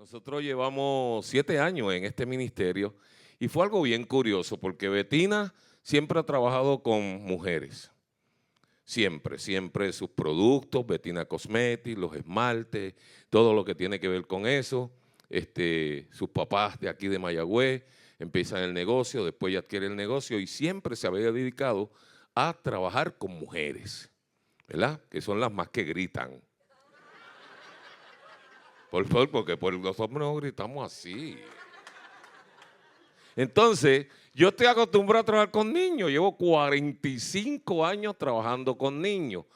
Nosotros llevamos 7 años en este ministerio y fue algo bien curioso porque Betina siempre ha trabajado con mujeres. Siempre sus productos, Betina Cosmetics, los esmaltes, todo lo que tiene que ver con eso. Sus papás de aquí de Mayagüez empiezan el negocio, después ya adquiere el negocio y siempre se había dedicado a trabajar con mujeres, ¿verdad? Que son las más que gritan. Porque los hombres no gritamos así. Entonces, yo estoy acostumbrado a trabajar con niños. Llevo 45 años trabajando con niños.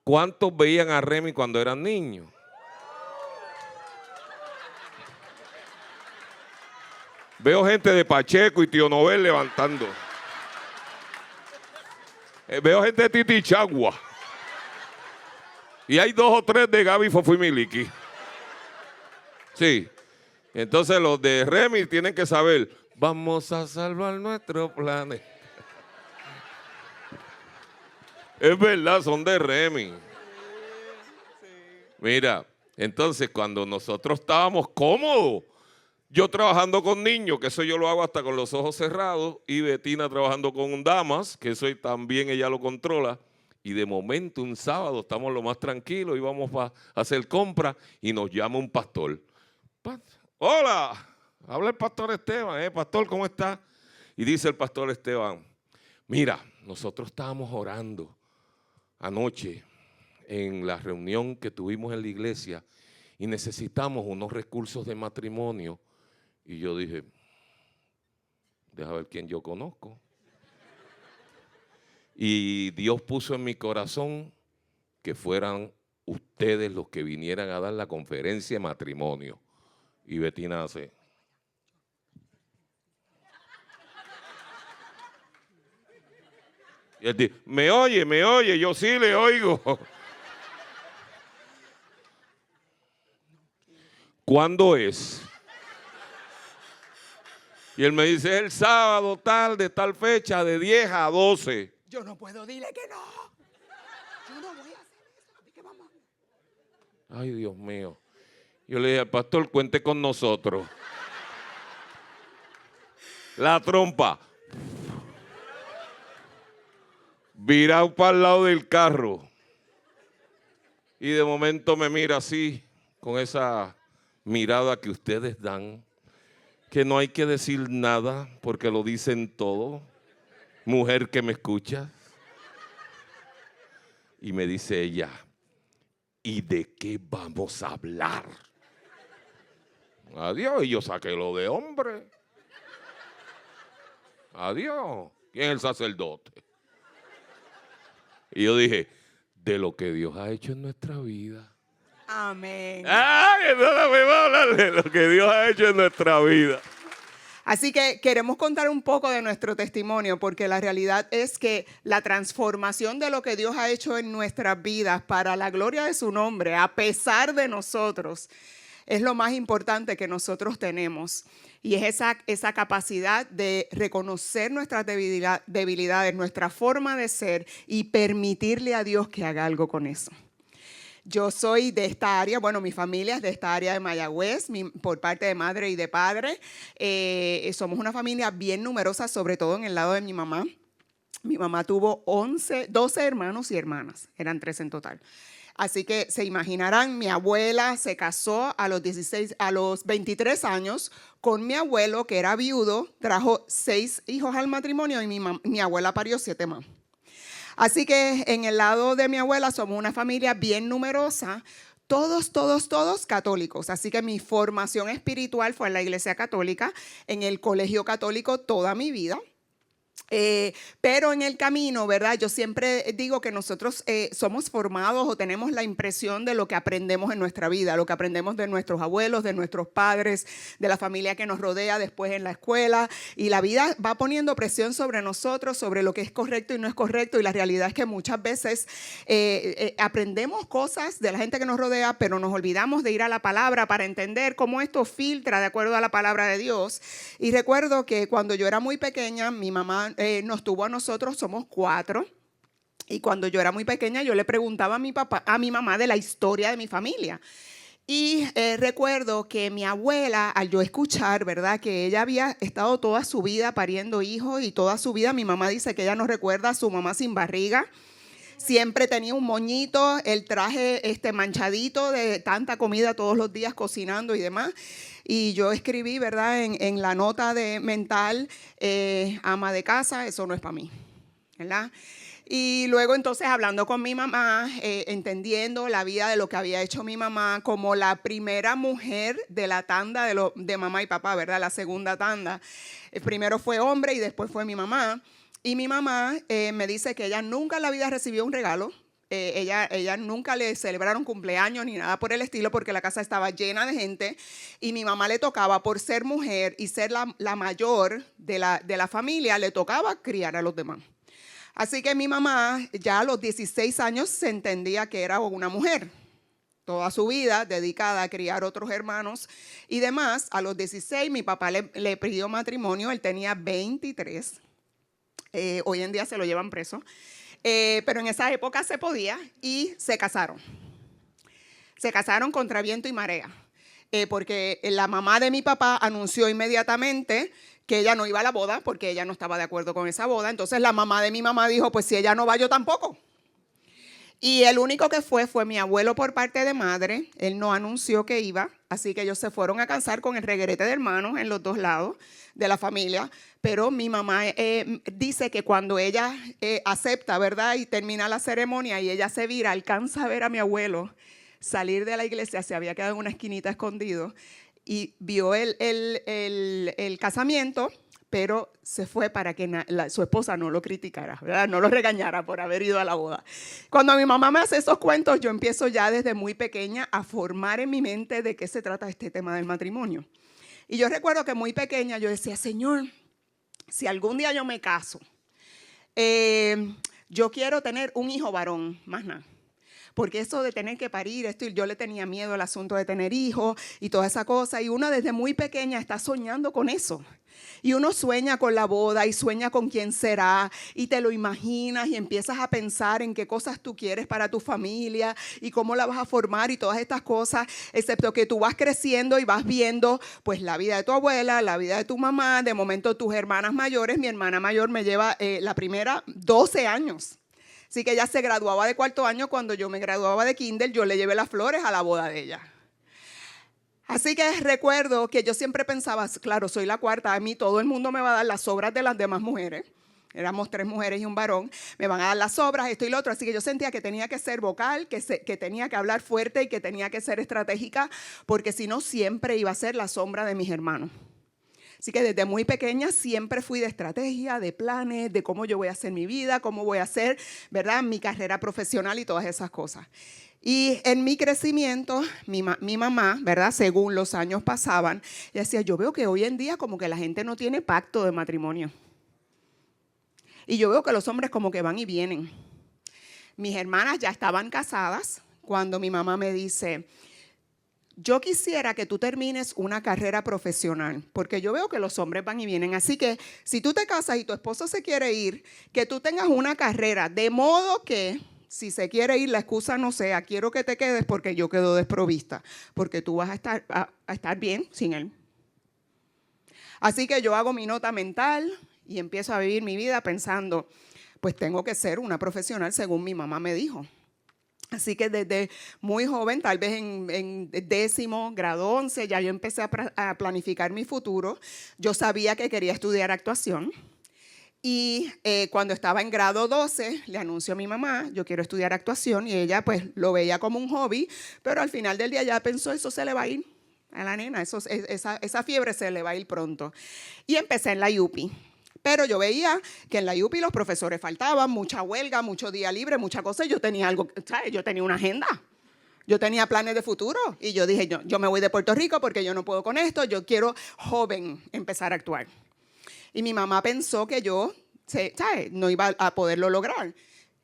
¿Cuántos veían a Remy cuando eran niños? Veo gente de Pacheco y Tío Nobel levantando. Veo gente de Titichagua. Y hay 2 o 3 de Gaby Fofo y Miliki. Sí. Entonces los de Remy tienen que saber, vamos a salvar nuestro planeta. Es verdad, son de Remy. Mira, entonces cuando nosotros estábamos cómodos, yo trabajando con niños, que eso yo lo hago hasta con los ojos cerrados, y Betina trabajando con damas, que eso también ella lo controla, y de momento un sábado estamos lo más tranquilos, íbamos a hacer compras y nos llama un pastor. Hola, habla el pastor Esteban, pastor, ¿cómo está? Y dice el pastor Esteban, mira, nosotros estábamos orando anoche en la reunión que tuvimos en la iglesia y necesitamos unos recursos de matrimonio. Y yo dije, deja ver quién yo conozco. Y Dios puso en mi corazón que fueran ustedes los que vinieran a dar la conferencia de matrimonio. Y Betina hace. Y él dice, me oye, yo sí le oigo. ¿Cuándo es? Y él me dice, el sábado tal, de tal fecha, de 10 a 12. Yo no puedo, dile que no. Yo no voy a hacer eso. ¿De qué vamos? Ay, Dios mío. Yo le dije al pastor, cuente con nosotros. La trompa. Virado para el lado del carro. Y de momento me mira así, con esa mirada que ustedes dan, que no hay que decir nada porque lo dicen todo. Mujer que me escucha. Y me dice ella, ¿y de qué vamos a hablar? Adiós, y yo saqué lo de hombre. Adiós. ¿Quién es el sacerdote? Y yo dije, de lo que Dios ha hecho en nuestra vida. Amén. ¡Ay! Entonces me va a hablar de lo que Dios ha hecho en nuestra vida. Así que queremos contar un poco de nuestro testimonio, porque la realidad es que la transformación de lo que Dios ha hecho en nuestras vidas para la gloria de su nombre, a pesar de nosotros, es lo más importante que nosotros tenemos. Y es esa capacidad de reconocer nuestras debilidades, nuestra forma de ser y permitirle a Dios que haga algo con eso. Yo soy de esta área, bueno, mi familia es de esta área de Mayagüez, por parte de madre y de padre. Somos una familia bien numerosa, sobre todo en el lado de mi mamá. Mi mamá tuvo 12 hermanos y hermanas, eran 3 en total. Así que se imaginarán, mi abuela se casó a los 23 años con mi abuelo, que era viudo, trajo 6 hijos al matrimonio y mi abuela parió 7 más. Así que en el lado de mi abuela somos una familia bien numerosa, todos católicos. Así que mi formación espiritual fue en la iglesia católica, en el colegio católico toda mi vida. Pero en el camino, ¿verdad? Yo siempre digo que nosotros somos formados o tenemos la impresión de lo que aprendemos en nuestra vida, lo que aprendemos de nuestros abuelos, de nuestros padres, de la familia que nos rodea después en la escuela. Y la vida va poniendo presión sobre nosotros, sobre lo que es correcto y no es correcto. Y la realidad es que muchas veces aprendemos cosas de la gente que nos rodea, pero nos olvidamos de ir a la palabra para entender cómo esto filtra de acuerdo a la palabra de Dios. Y recuerdo que cuando yo era muy pequeña, mi mamá nos tuvo a nosotros, somos 4, y cuando yo era muy pequeña yo le preguntaba a mi mamá de la historia de mi familia. Y recuerdo que mi abuela, al yo escuchar, ¿verdad?, que ella había estado toda su vida pariendo hijos y toda su vida, mi mamá dice que ella no recuerda a su mamá sin barriga. Siempre tenía un moñito, el traje manchadito de tanta comida todos los días cocinando y demás. Y yo escribí, ¿verdad?, en la nota mental, ama de casa, eso no es para mí, ¿verdad? Y luego entonces hablando con mi mamá, entendiendo la vida de lo que había hecho mi mamá como la primera mujer de la tanda de mamá y papá, ¿verdad? La segunda tanda. Primero fue hombre y después fue mi mamá. Y mi mamá me dice que ella nunca en la vida recibió un regalo. Ella nunca le celebraron cumpleaños ni nada por el estilo porque la casa estaba llena de gente y mi mamá le tocaba, por ser mujer y ser la mayor de la familia, le tocaba criar a los demás. Así que mi mamá ya a los 16 años se entendía que era una mujer. Toda su vida dedicada a criar otros hermanos y demás. A los 16 mi papá le pidió matrimonio, él tenía 23. Hoy en día se lo llevan preso. Pero en esa época se podía y se casaron. Se casaron contra viento y marea. Porque la mamá de mi papá anunció inmediatamente que ella no iba a la boda porque ella no estaba de acuerdo con esa boda. Entonces la mamá de mi mamá dijo, pues si ella no va, yo tampoco. Y el único que fue mi abuelo por parte de madre. Él no anunció que iba, así que ellos se fueron a casar con el reguerete de hermanos en los dos lados de la familia. Pero mi mamá dice que cuando ella acepta, ¿verdad?, y termina la ceremonia y ella se vira, alcanza a ver a mi abuelo salir de la iglesia, se había quedado en una esquinita escondido, y vio el casamiento, pero se fue para que su esposa no lo criticara, ¿verdad?, no lo regañara por haber ido a la boda. Cuando mi mamá me hace esos cuentos, yo empiezo ya desde muy pequeña a formar en mi mente de qué se trata este tema del matrimonio. Y yo recuerdo que muy pequeña yo decía, Señor, si algún día yo me caso, yo quiero tener un hijo varón, más nada. Porque eso de tener que parir, yo le tenía miedo al asunto de tener hijos y toda esa cosa. Y uno desde muy pequeña está soñando con eso. Y uno sueña con la boda y sueña con quién será y te lo imaginas y empiezas a pensar en qué cosas tú quieres para tu familia y cómo la vas a formar y todas estas cosas, excepto que tú vas creciendo y vas viendo pues la vida de tu abuela, la vida de tu mamá, de momento tus hermanas mayores. Mi hermana mayor me lleva la primera 12 años. Así que ella se graduaba de cuarto año. Cuando yo me graduaba de kinder, yo le llevé las flores a la boda de ella. Así que recuerdo que yo siempre pensaba, claro, soy la cuarta, a mí todo el mundo me va a dar las sobras de las demás mujeres. Éramos 3 mujeres y un varón, me van a dar las sobras, esto y lo otro. Así que yo sentía que tenía que ser vocal, que tenía que hablar fuerte y que tenía que ser estratégica, porque si no siempre iba a ser la sombra de mis hermanos. Así que desde muy pequeña siempre fui de estrategia, de planes, de cómo yo voy a hacer mi vida, cómo voy a hacer, ¿verdad?, mi carrera profesional y todas esas cosas. Y en mi crecimiento, mi mamá, ¿verdad?, según los años pasaban, ella decía, yo veo que hoy en día como que la gente no tiene pacto de matrimonio. Y yo veo que los hombres como que van y vienen. Mis hermanas ya estaban casadas cuando mi mamá me dice, yo quisiera que tú termines una carrera profesional, porque yo veo que los hombres van y vienen. Así que si tú te casas y tu esposo se quiere ir, que tú tengas una carrera, de modo que si se quiere ir, la excusa no sea, quiero que te quedes porque yo quedo desprovista, porque tú vas a estar bien sin él. Así que yo hago mi nota mental y empiezo a vivir mi vida pensando, pues tengo que ser una profesional según mi mamá me dijo. Así que desde muy joven, tal vez en 10º grado, 11, ya yo empecé a planificar mi futuro. Yo sabía que quería estudiar actuación. Y cuando estaba en grado 12, le anunció a mi mamá, yo quiero estudiar actuación. Y ella pues lo veía como un hobby, pero al final del día ya pensó, eso se le va a ir a la nena, esa fiebre se le va a ir pronto. Y empecé en la UPI. Pero yo veía que en la UPI los profesores faltaban, mucha huelga, mucho día libre, mucha cosa. Yo tenía algo, ¿sabes? Yo tenía una agenda. Yo tenía planes de futuro. Y yo dije, yo me voy de Puerto Rico porque yo no puedo con esto. Yo quiero joven empezar a actuar. Y mi mamá pensó que yo, ¿sabes?, no iba a poderlo lograr.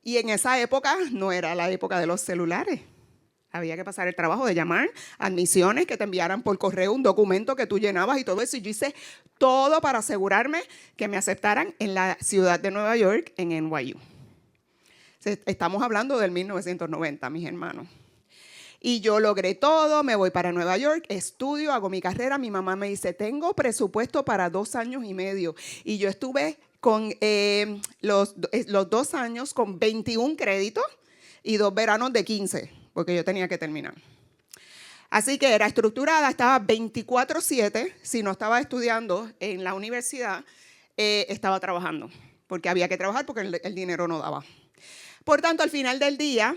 Y en esa época no era la época de los celulares. Había que pasar el trabajo de llamar a admisiones, que te enviaran por correo un documento que tú llenabas y todo eso. Y yo hice todo para asegurarme que me aceptaran en la ciudad de Nueva York, en NYU. Estamos hablando del 1990, mis hermanos. Y yo logré todo, me voy para Nueva York, estudio, hago mi carrera. Mi mamá me dice, tengo presupuesto para 2 años y medio. Y yo estuve con los 2 años con 21 créditos y 2 veranos de 15, porque yo tenía que terminar. Así que era estructurada, estaba 24/7. Si no estaba estudiando en la universidad, estaba trabajando, porque había que trabajar porque el dinero no daba. Por tanto, al final del día,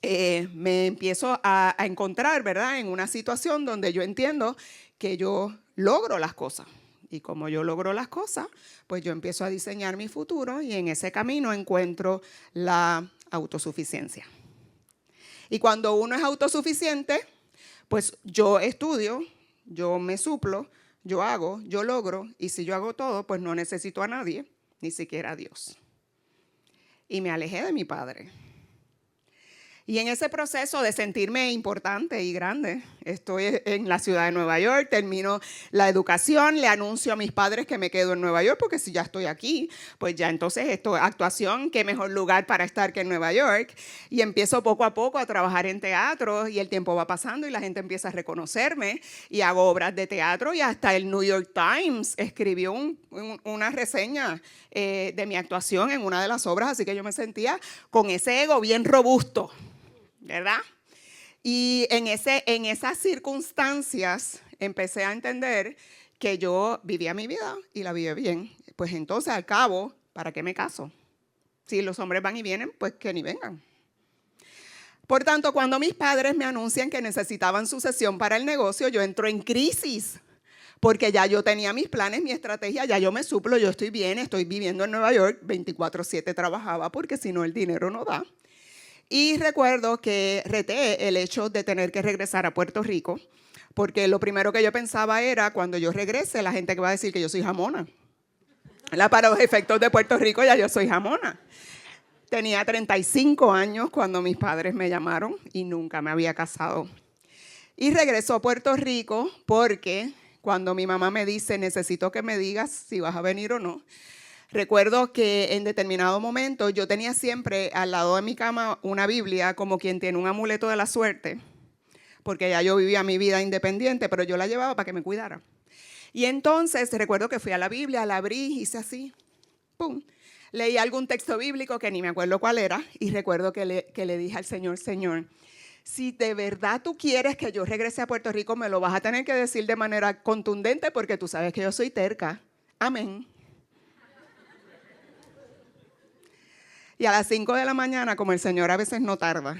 me empiezo a encontrar, ¿verdad?, en una situación donde yo entiendo que yo logro las cosas. Y como yo logro las cosas, pues yo empiezo a diseñar mi futuro y en ese camino encuentro la autosuficiencia. Y cuando uno es autosuficiente, pues yo estudio, yo me suplo, yo hago, yo logro, y si yo hago todo, pues no necesito a nadie, ni siquiera a Dios. Y me alejé de mi padre. Y en ese proceso de sentirme importante y grande, estoy en la ciudad de Nueva York, termino la educación, le anuncio a mis padres que me quedo en Nueva York, porque si ya estoy aquí, pues ya entonces actuación, qué mejor lugar para estar que en Nueva York. Y empiezo poco a poco a trabajar en teatro y el tiempo va pasando y la gente empieza a reconocerme y hago obras de teatro y hasta el New York Times escribió una reseña de mi actuación en una de las obras, así que yo me sentía con ese ego bien robusto, ¿verdad? Y en esas circunstancias empecé a entender que yo vivía mi vida y la vivía bien. Pues entonces, al cabo, ¿para qué me caso? Si los hombres van y vienen, pues que ni vengan. Por tanto, cuando mis padres me anuncian que necesitaban sucesión para el negocio, yo entro en crisis. Porque ya yo tenía mis planes, mi estrategia, ya yo me suplo, yo estoy bien, estoy viviendo en Nueva York, 24/7 trabajaba porque si no el dinero no da. Y recuerdo que reté el hecho de tener que regresar a Puerto Rico, porque lo primero que yo pensaba era, cuando yo regrese, la gente que va a decir que yo soy jamona. Para los efectos de Puerto Rico ya yo soy jamona. Tenía 35 años cuando mis padres me llamaron y nunca me había casado. Y regreso a Puerto Rico porque cuando mi mamá me dice, necesito que me digas si vas a venir o no, recuerdo que en determinado momento yo tenía siempre al lado de mi cama una Biblia como quien tiene un amuleto de la suerte, porque ya yo vivía mi vida independiente, pero yo la llevaba para que me cuidara. Y entonces recuerdo que fui a la Biblia, la abrí, hice así, pum, leí algún texto bíblico que ni me acuerdo cuál era, y recuerdo que le dije al Señor, Señor, si de verdad tú quieres que yo regrese a Puerto Rico, me lo vas a tener que decir de manera contundente, porque tú sabes que yo soy terca. Amén. Y a las 5 de la mañana, como el Señor a veces no tarda,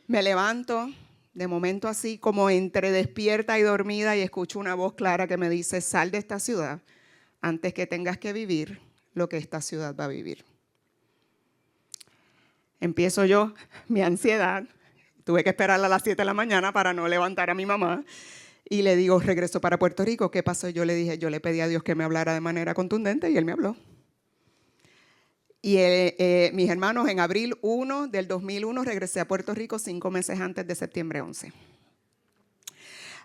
me levanto, de momento así como entre despierta y dormida, y escucho una voz clara que me dice, sal de esta ciudad antes que tengas que vivir lo que esta ciudad va a vivir. Empiezo yo, mi ansiedad, tuve que esperar a las 7 de la mañana para no levantar a mi mamá, y le digo, regreso para Puerto Rico. ¿Qué pasó? Yo le dije, yo le pedí a Dios que me hablara de manera contundente y Él me habló. Y mis hermanos, en abril 1 del 2001 regresé a Puerto Rico 5 meses antes de septiembre 11.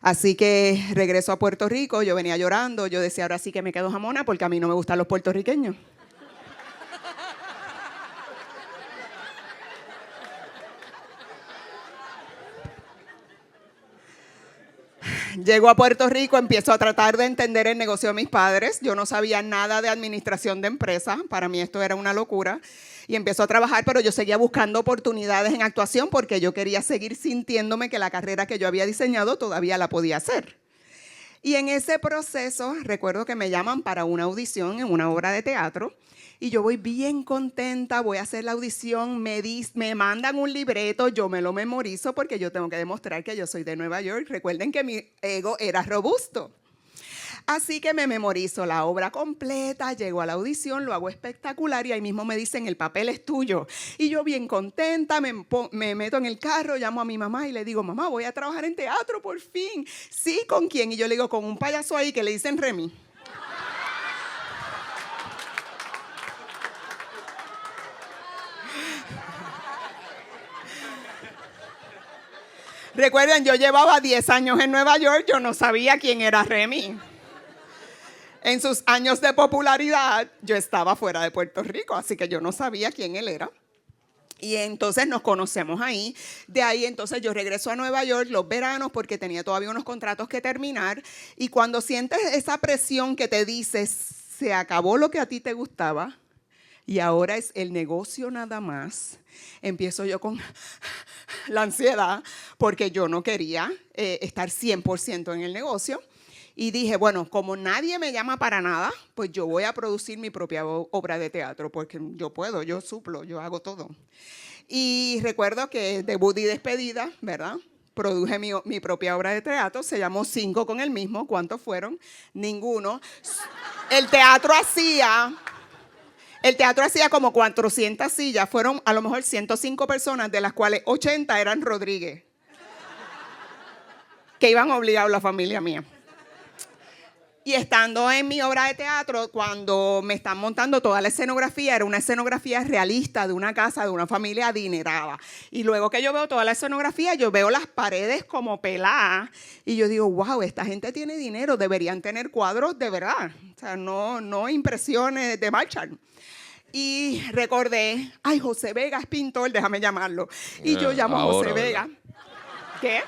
Así que regreso a Puerto Rico, yo venía llorando, yo decía, ahora sí que me quedo jamona porque a mí no me gustan los puertorriqueños. Llego a Puerto Rico, empiezo a tratar de entender el negocio de mis padres. Yo no sabía nada de administración de empresas. Para mí esto era una locura. Y empiezo a trabajar, pero yo seguía buscando oportunidades en actuación porque yo quería seguir sintiéndome que la carrera que yo había diseñado todavía la podía hacer. Y en ese proceso, recuerdo que me llaman para una audición en una obra de teatro. Y yo voy bien contenta, voy a hacer la audición, me mandan un libreto, yo me lo memorizo porque yo tengo que demostrar que yo soy de Nueva York. Recuerden que mi ego era robusto. Así que me memorizo la obra completa, llego a la audición, lo hago espectacular y ahí mismo me dicen, el papel es tuyo. Y yo bien contenta, me meto en el carro, llamo a mi mamá y le digo, mamá, voy a trabajar en teatro por fin. Sí, ¿con quién? Y yo le digo, con un payaso ahí que le dicen Remy. Recuerden, yo llevaba 10 años en Nueva York, yo no sabía quién era Remy. En sus años de popularidad, yo estaba fuera de Puerto Rico, así que yo no sabía quién él era. Y entonces nos conocemos ahí. De ahí entonces yo regreso a Nueva York los veranos porque tenía todavía unos contratos que terminar. Y cuando sientes esa presión que te dice, se acabó lo que a ti te gustaba y ahora es el negocio nada más, empiezo yo con la ansiedad porque yo no quería estar 100% en el negocio. Y dije, bueno, como nadie me llama para nada, pues yo voy a producir mi propia obra de teatro, porque yo puedo, yo suplo, yo hago todo. Y recuerdo que debut y despedida, ¿verdad? Produje mi propia obra de teatro, se llamó 5 con el mismo. ¿Cuántos fueron? Ninguno. El teatro hacía como 400 sillas, fueron a lo mejor 105 personas, de las cuales 80 eran Rodríguez, que iban obligados la familia mía. Y estando en mi obra de teatro, cuando me están montando toda la escenografía, era una escenografía realista de una casa, de una familia adinerada. Y luego que yo veo toda la escenografía, yo veo las paredes como peladas. Y yo digo, wow, esta gente tiene dinero, deberían tener cuadros de verdad. O sea, no impresiones de Marshall. Y recordé, ay, José Vega es pintor, déjame llamarlo. Y yo llamo a José Vega. ¿Qué?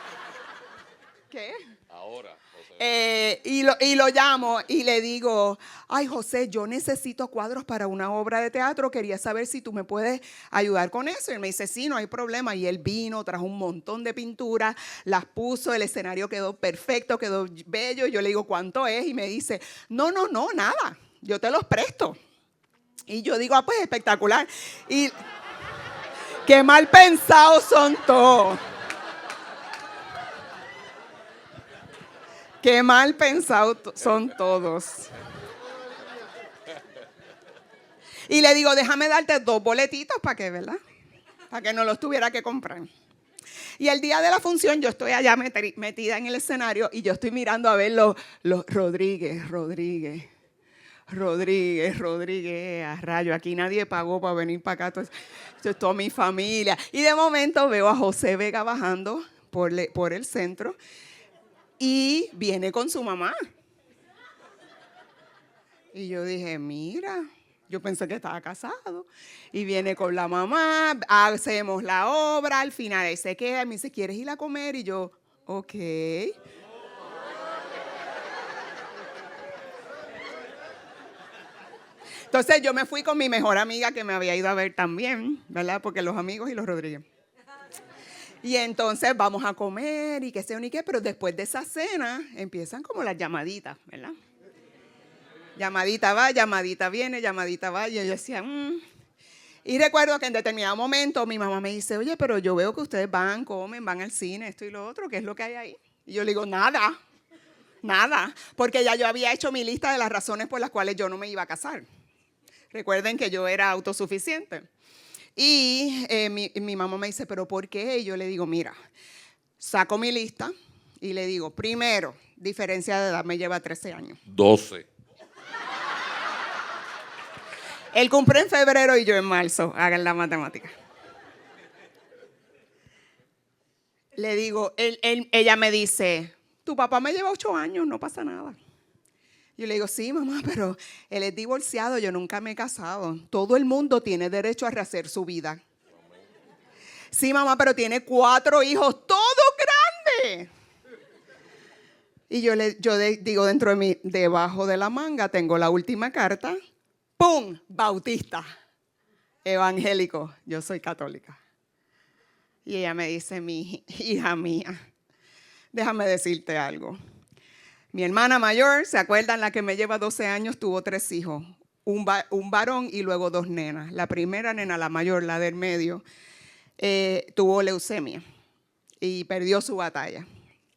Ahora. Y lo llamo y le digo, ay José, yo necesito cuadros para una obra de teatro, quería saber si tú me puedes ayudar con eso. Y él me dice, sí, no hay problema. Y él vino, trajo un montón de pinturas, las puso, el escenario quedó perfecto, quedó bello. Y yo le digo, ¿cuánto es? Y me dice, no, nada, yo te los presto. Y yo digo, pues espectacular. Y qué mal pensados son todos. Qué mal pensados son todos. Y le digo, déjame darte 2 boletitos para que, ¿verdad? Para que no los tuviera que comprar. Y el día de la función yo estoy allá metida en el escenario y yo estoy mirando a ver los Rodríguez, a rayo. Aquí nadie pagó para venir para acá. Esto es toda mi familia. Y de momento veo a José Vega bajando por el centro. Y viene con su mamá. Y yo dije, mira, yo pensé que estaba casado. Y viene con la mamá, hacemos la obra, al final él se queda y me dice, ¿quieres ir a comer? Y yo, ok. Entonces yo me fui con mi mejor amiga que me había ido a ver también, ¿verdad? Porque los amigos y los Rodríguez. Y entonces vamos a comer y qué sé yo ni qué, pero después de esa cena empiezan como las llamaditas, ¿verdad? Llamadita va, llamadita viene, llamadita va. Y yo decía, Y recuerdo que en determinado momento mi mamá me dice, oye, pero yo veo que ustedes van, comen, van al cine, esto y lo otro, ¿qué es lo que hay ahí? Y yo le digo, nada, porque ya yo había hecho mi lista de las razones por las cuales yo no me iba a casar. Recuerden que yo era autosuficiente. Y mi mamá me dice, ¿pero por qué? Y yo le digo, mira, saco mi lista y le digo, primero, diferencia de edad, me lleva 13 años. 12. Él cumple en febrero y yo en marzo, hagan la matemática. Le digo, ella me dice, tu papá me lleva 8 años, no pasa nada. Yo le digo, sí, mamá, pero él es divorciado, yo nunca me he casado. Todo el mundo tiene derecho a rehacer su vida. Sí, mamá, pero tiene 4 hijos, todos grandes. Y yo digo dentro de mí, debajo de la manga tengo la última carta. ¡Pum! Bautista, evangélico, yo soy católica. Y ella me dice, mi hija mía, déjame decirte algo. Mi hermana mayor, ¿se acuerdan? La que me lleva 12 años, tuvo 3 hijos. Un varón y luego 2 nenas. La primera nena, la mayor, la del medio, tuvo leucemia y perdió su batalla.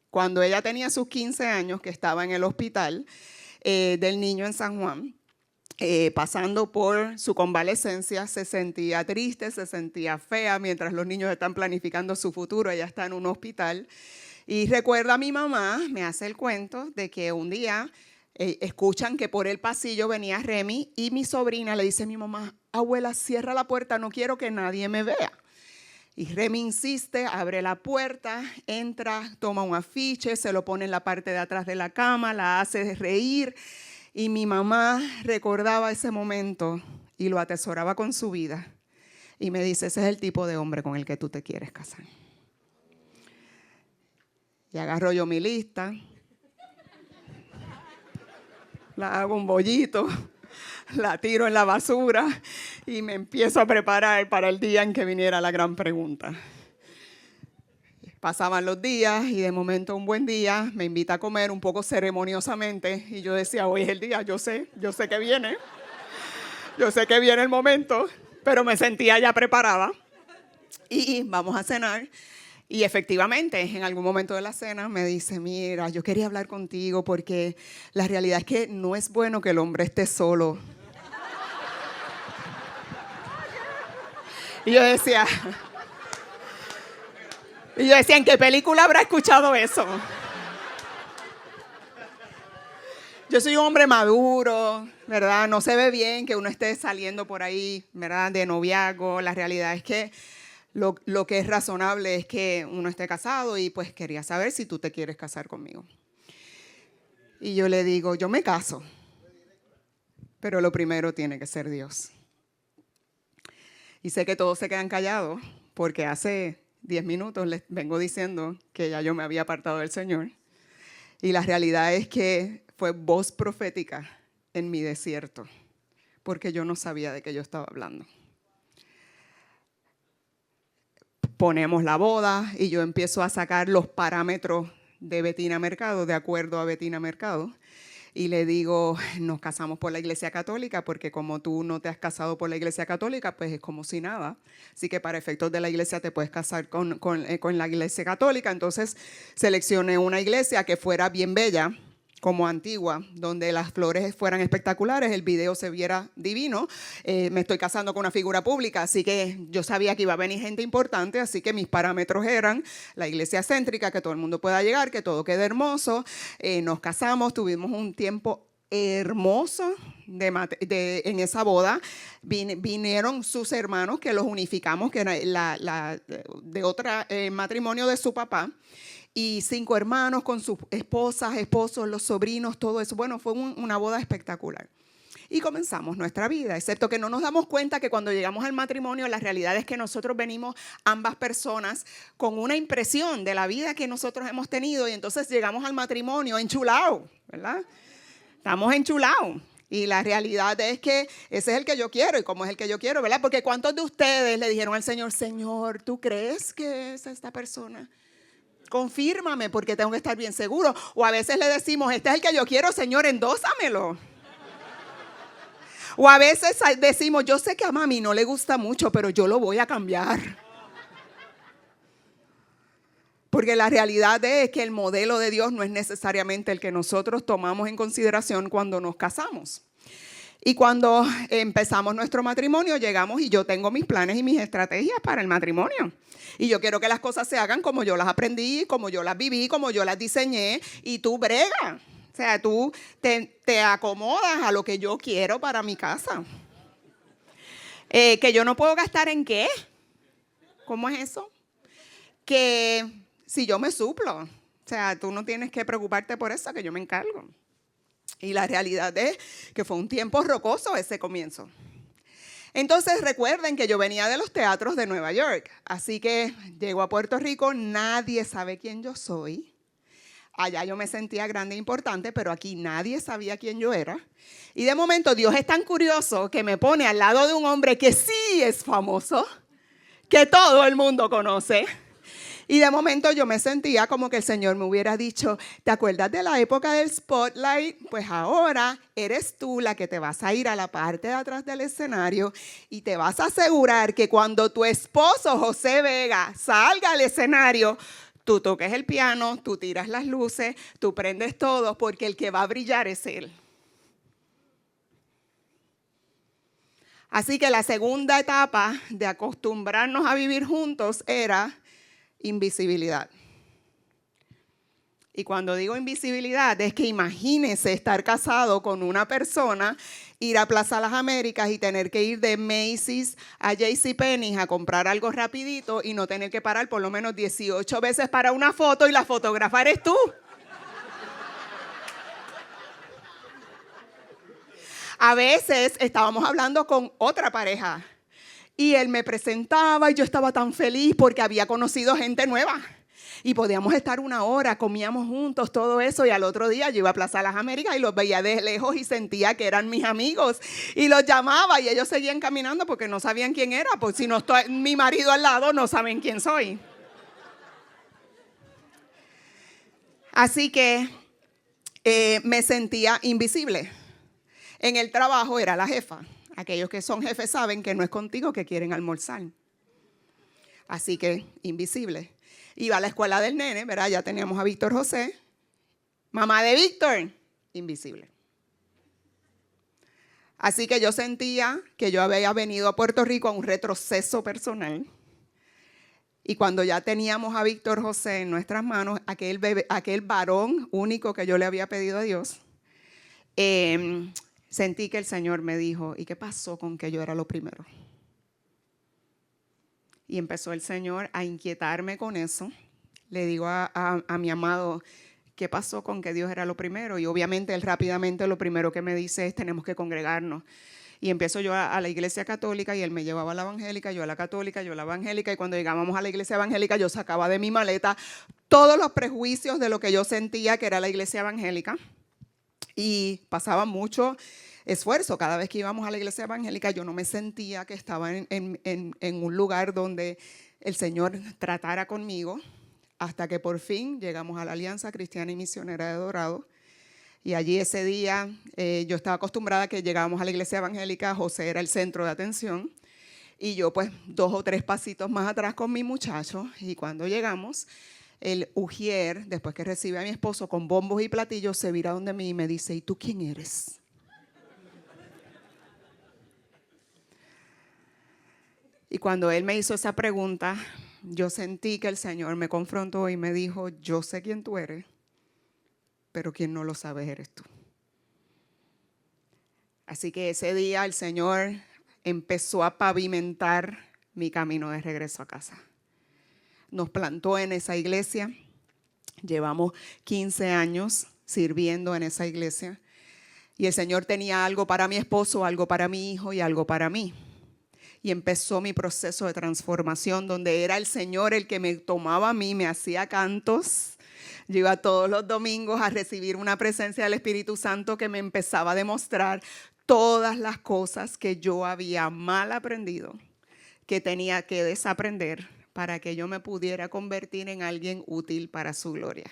Cuando ella tenía sus 15 años, que estaba en el hospital del niño en San Juan, pasando por su convalecencia, se sentía triste, se sentía fea, mientras los niños están planificando su futuro, ella está en un hospital. Y recuerda a mi mamá, me hace el cuento de que un día escuchan que por el pasillo venía Remy y mi sobrina le dice a mi mamá, abuela, cierra la puerta, no quiero que nadie me vea. Y Remy insiste, abre la puerta, entra, toma un afiche, se lo pone en la parte de atrás de la cama, la hace reír. Y mi mamá recordaba ese momento y lo atesoraba con su vida. Y me dice, ese es el tipo de hombre con el que tú te quieres casar. Y agarro yo mi lista, la hago un bollito, la tiro en la basura y me empiezo a preparar para el día en que viniera la gran pregunta. Pasaban los días y de momento un buen día me invita a comer un poco ceremoniosamente y yo decía, hoy es el día, yo sé que viene. Yo sé que viene el momento, pero me sentía ya preparada. Y vamos a cenar. Y efectivamente, en algún momento de la cena me dice, mira, yo quería hablar contigo porque la realidad es que no es bueno que el hombre esté solo. Y yo decía, ¿en qué película habrá escuchado eso? Yo soy un hombre maduro, ¿verdad? No se ve bien que uno esté saliendo por ahí, ¿verdad? De noviazgo. La realidad es que lo que es razonable es que uno esté casado y pues quería saber si tú te quieres casar conmigo. Y yo le digo, yo me caso, pero lo primero tiene que ser Dios. Y sé que todos se quedan callados porque hace 10 minutos les vengo diciendo que ya yo me había apartado del Señor. Y la realidad es que fue voz profética en mi desierto, porque yo no sabía de qué yo estaba hablando. Ponemos la boda y yo empiezo a sacar los parámetros de Betina Mercado, de acuerdo a Betina Mercado. Y le digo, nos casamos por la Iglesia Católica, porque como tú no te has casado por la Iglesia Católica, pues es como si nada. Así que para efectos de la iglesia te puedes casar con la Iglesia Católica. Entonces seleccioné una iglesia que fuera bien bella, como Antigua, donde las flores fueran espectaculares, el video se viera divino. Me estoy casando con una figura pública, así que yo sabía que iba a venir gente importante, así que mis parámetros eran la iglesia céntrica, que todo el mundo pueda llegar, que todo quede hermoso. Nos casamos, tuvimos un tiempo hermoso en esa boda. Vinieron sus hermanos, que los unificamos, que era de otro matrimonio de su papá. Y 5 hermanos con sus esposas, esposos, los sobrinos, todo eso. Bueno, fue una boda espectacular. Y comenzamos nuestra vida, excepto que no nos damos cuenta que cuando llegamos al matrimonio, la realidad es que nosotros venimos ambas personas con una impresión de la vida que nosotros hemos tenido y entonces llegamos al matrimonio enchulados, ¿verdad? Estamos enchulados. Y la realidad es que ese es el que yo quiero y como es el que yo quiero, ¿verdad? Porque ¿cuántos de ustedes le dijeron al Señor, Señor, ¿tú crees que es esta persona? Confírmame porque tengo que estar bien seguro. O a veces le decimos, este es el que yo quiero, Señor, endósamelo. O a veces decimos, yo sé que a mami no le gusta mucho, pero yo lo voy a cambiar. Porque la realidad es que el modelo de Dios no es necesariamente el que nosotros tomamos en consideración cuando nos casamos. Y cuando empezamos nuestro matrimonio, llegamos y yo tengo mis planes y mis estrategias para el matrimonio. Y yo quiero que las cosas se hagan como yo las aprendí, como yo las viví, como yo las diseñé. Y tú brega. O sea, tú te acomodas a lo que yo quiero para mi casa. Que yo no puedo gastar en qué. ¿Cómo es eso? Que si yo me suplo. O sea, tú no tienes que preocuparte por eso, que yo me encargo. Y la realidad es que fue un tiempo rocoso ese comienzo. Entonces recuerden que yo venía de los teatros de Nueva York. Así que llego a Puerto Rico, nadie sabe quién yo soy. Allá yo me sentía grande e importante, pero aquí nadie sabía quién yo era. Y de momento Dios es tan curioso que me pone al lado de un hombre que sí es famoso, que todo el mundo conoce. Y de momento yo me sentía como que el Señor me hubiera dicho, ¿te acuerdas de la época del spotlight? Pues ahora eres tú la que te vas a ir a la parte de atrás del escenario y te vas a asegurar que cuando tu esposo José Vega salga al escenario, tú toques el piano, tú tiras las luces, tú prendes todo, porque el que va a brillar es él. Así que la segunda etapa de acostumbrarnos a vivir juntos era invisibilidad. Y cuando digo invisibilidad es que imagínese estar casado con una persona, ir a Plaza Las Américas y tener que ir de Macy's a JCPenney a comprar algo rapidito y no tener que parar por lo menos 18 veces para una foto y la fotógrafa eres tú. A veces estábamos hablando con otra pareja Y él me presentaba y yo estaba tan feliz porque había conocido gente nueva. Y podíamos estar 1 hora, comíamos juntos, todo eso. Y al otro día yo iba a Plaza Las Américas y los veía de lejos y sentía que eran mis amigos. Y los llamaba y ellos seguían caminando porque no sabían quién era. Pues si no estoy mi marido al lado, no saben quién soy. Así que me sentía invisible. En el trabajo era la jefa. Aquellos que son jefes saben que no es contigo que quieren almorzar. Así que invisible. Iba a la escuela del nene, ¿verdad? Ya teníamos a Víctor José. Mamá de Víctor, invisible. Así que yo sentía que yo había venido a Puerto Rico a un retroceso personal. Y cuando ya teníamos a Víctor José en nuestras manos, aquel varón único que yo le había pedido a Dios, sentí que el Señor me dijo, ¿y qué pasó con que yo era lo primero? Y empezó el Señor a inquietarme con eso. Le digo a mi amado, ¿qué pasó con que Dios era lo primero? Y obviamente él rápidamente lo primero que me dice es, tenemos que congregarnos. Y empiezo yo a la iglesia católica y él me llevaba a la evangélica, yo a la católica, yo a la evangélica. Y cuando llegábamos a la iglesia evangélica, yo sacaba de mi maleta todos los prejuicios de lo que yo sentía que era la iglesia evangélica. Y pasaba mucho esfuerzo. Cada vez que íbamos a la iglesia evangélica, yo no me sentía que estaba en un lugar donde el Señor tratara conmigo, hasta que por fin llegamos a la Alianza Cristiana y Misionera de Dorado. Y allí ese día yo estaba acostumbrada a que llegábamos a la iglesia evangélica, José era el centro de atención, y yo pues 2 o 3 pasitos más atrás con mi muchacho. Y cuando llegamos, el ujier, después que recibe a mi esposo con bombos y platillos, se vira donde mí y me dice, ¿y tú quién eres? Y cuando él me hizo esa pregunta, yo sentí que el Señor me confrontó y me dijo, yo sé quién tú eres, pero quien no lo sabes eres tú. Así que ese día el Señor empezó a pavimentar mi camino de regreso a casa. Nos plantó en esa iglesia, llevamos 15 años sirviendo en esa iglesia y el Señor tenía algo para mi esposo, algo para mi hijo y algo para mí. Y empezó mi proceso de transformación donde era el Señor el que me tomaba a mí, me hacía cantos. Yo iba todos los domingos a recibir una presencia del Espíritu Santo que me empezaba a demostrar todas las cosas que yo había mal aprendido, que tenía que desaprender para que yo me pudiera convertir en alguien útil para su gloria.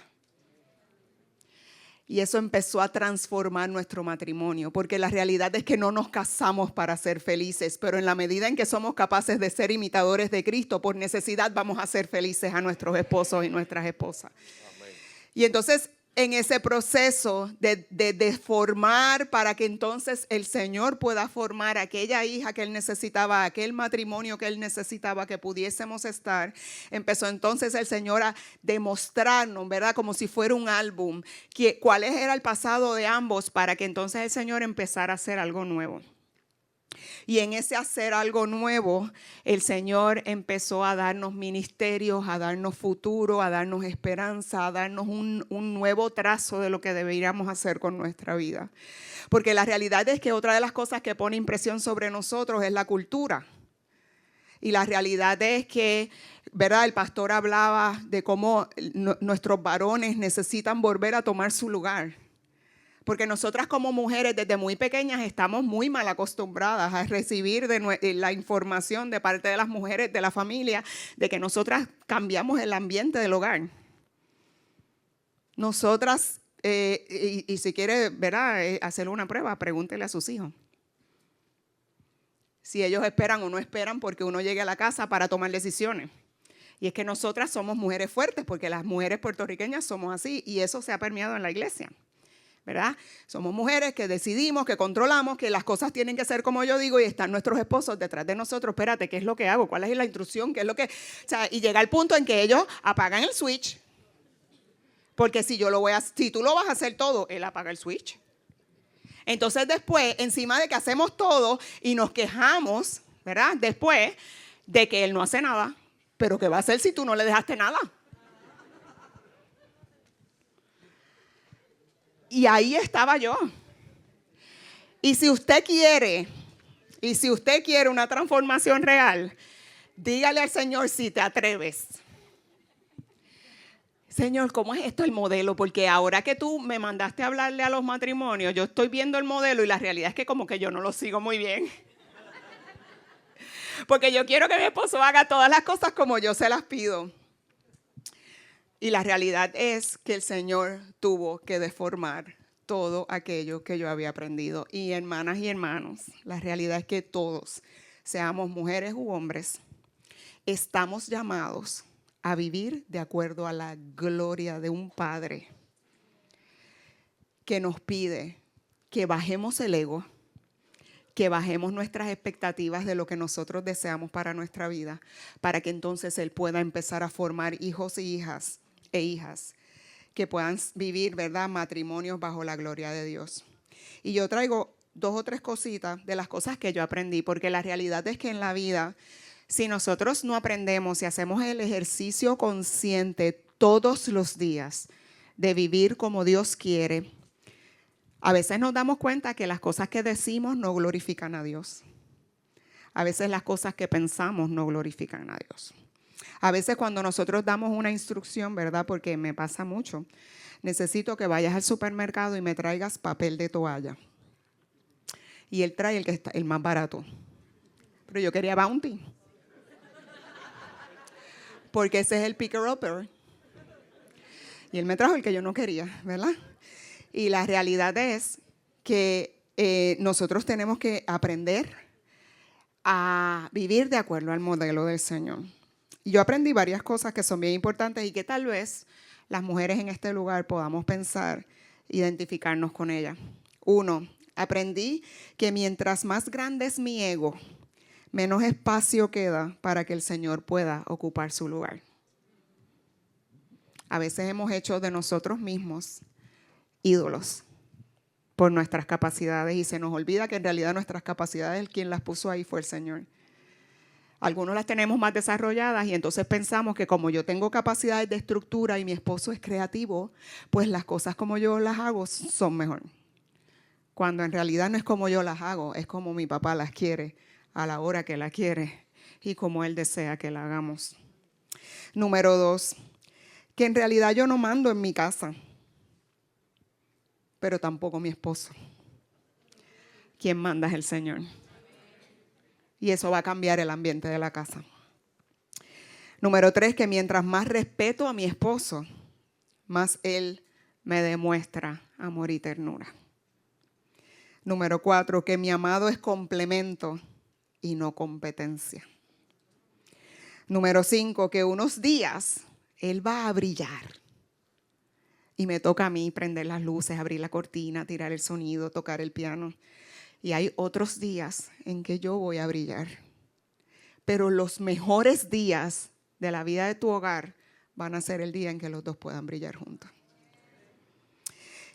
Y eso empezó a transformar nuestro matrimonio, porque la realidad es que no nos casamos para ser felices, pero en la medida en que somos capaces de ser imitadores de Cristo, por necesidad vamos a ser felices a nuestros esposos y nuestras esposas. Amén. Y entonces, en ese proceso de formar para que entonces el Señor pueda formar aquella hija que Él necesitaba, aquel matrimonio que Él necesitaba que pudiésemos estar, empezó entonces el Señor a demostrarnos, ¿verdad? Como si fuera un álbum, cuál era el pasado de ambos para que entonces el Señor empezara a hacer algo nuevo. Y en ese hacer algo nuevo, el Señor empezó a darnos ministerios, a darnos futuro, a darnos esperanza, a darnos un nuevo trazo de lo que deberíamos hacer con nuestra vida. Porque la realidad es que otra de las cosas que pone impresión sobre nosotros es la cultura. Y la realidad es que, ¿verdad? El pastor hablaba de cómo nuestros varones necesitan volver a tomar su lugar. Porque nosotras como mujeres desde muy pequeñas estamos muy mal acostumbradas a recibir la información de parte de las mujeres de la familia de que nosotras cambiamos el ambiente del hogar. Nosotras, y si quiere, ¿verdad? Hacerle una prueba, pregúntele a sus hijos. Si ellos esperan o no esperan porque uno llegue a la casa para tomar decisiones. Y es que nosotras somos mujeres fuertes porque las mujeres puertorriqueñas somos así y eso se ha permeado en la iglesia. ¿Verdad? Somos mujeres que decidimos, que controlamos, que las cosas tienen que ser como yo digo y están nuestros esposos detrás de nosotros. Espérate, ¿qué es lo que hago? ¿Cuál es la instrucción? ¿Qué es lo que...? O sea, y llega el punto en que ellos apagan el switch. Porque si tú lo vas a hacer todo, él apaga el switch. Entonces después, encima de que hacemos todo y nos quejamos, ¿verdad? Después de que él no hace nada, pero ¿qué va a hacer si tú no le dejaste nada? Y ahí estaba yo. Y si usted quiere Y si usted quiere una transformación real, dígale al Señor si te atreves. Señor, ¿cómo es esto el modelo? Porque ahora que tú me mandaste a hablarle a los matrimonios, yo estoy viendo el modelo y la realidad es que como que yo no lo sigo muy bien. Porque yo quiero que mi esposo haga todas las cosas como yo se las pido. Y la realidad es que el Señor tuvo que deformar todo aquello que yo había aprendido. Y hermanas y hermanos, la realidad es que todos, seamos mujeres u hombres, estamos llamados a vivir de acuerdo a la gloria de un Padre que nos pide que bajemos el ego, que bajemos nuestras expectativas de lo que nosotros deseamos para nuestra vida, para que entonces Él pueda empezar a formar hijos e hijas que puedan vivir, ¿verdad?, matrimonios bajo la gloria de Dios. Y yo traigo 2 o 3 cositas de las cosas que yo aprendí, porque la realidad es que en la vida, si nosotros no aprendemos y hacemos el ejercicio consciente todos los días de vivir como Dios quiere, a veces nos damos cuenta que las cosas que decimos no glorifican a Dios. A veces las cosas que pensamos no glorifican a Dios. A veces cuando nosotros damos una instrucción, ¿verdad? Porque me pasa mucho. Necesito que vayas al supermercado y me traigas papel de toalla. Y él trae el más barato. Pero yo quería Bounty. Porque ese es el picker-upper. Y él me trajo el que yo no quería, ¿verdad? Y la realidad es que nosotros tenemos que aprender a vivir de acuerdo al modelo del Señor. Y yo aprendí varias cosas que son bien importantes y que tal vez las mujeres en este lugar podamos pensar, identificarnos con ellas. 1, aprendí que mientras más grande es mi ego, menos espacio queda para que el Señor pueda ocupar su lugar. A veces hemos hecho de nosotros mismos ídolos por nuestras capacidades y se nos olvida que en realidad nuestras capacidades, quien las puso ahí fue el Señor. Algunos las tenemos más desarrolladas y entonces pensamos que como yo tengo capacidades de estructura y mi esposo es creativo, pues las cosas como yo las hago son mejor. Cuando en realidad no es como yo las hago, es como mi papá las quiere, a la hora que la quiere y como él desea que la hagamos. Número 2, que en realidad yo no mando en mi casa, pero tampoco mi esposo. Quien manda es el Señor. Y eso va a cambiar el ambiente de la casa. Número 3, que mientras más respeto a mi esposo, más él me demuestra amor y ternura. Número 4, que mi amado es complemento y no competencia. Número 5, que unos días él va a brillar. Y me toca a mí prender las luces, abrir la cortina, tirar el sonido, tocar el piano. Y hay otros días en que yo voy a brillar. Pero los mejores días de la vida de tu hogar van a ser el día en que los dos puedan brillar juntos.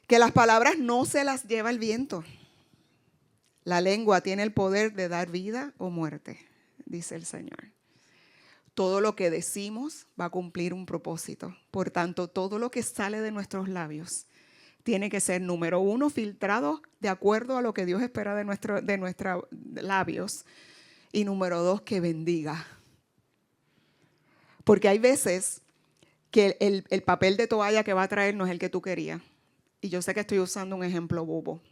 Que las palabras no se las lleva el viento. La lengua tiene el poder de dar vida o muerte, dice el Señor. Todo lo que decimos va a cumplir un propósito. Por tanto, todo lo que sale de nuestros labios tiene que ser, número 1, filtrado de acuerdo a lo que Dios espera de nuestros labios. Y número 2, que bendiga. Porque hay veces que el papel de toalla que va a traer no es el que tú querías. Y yo sé que estoy usando un ejemplo bobo.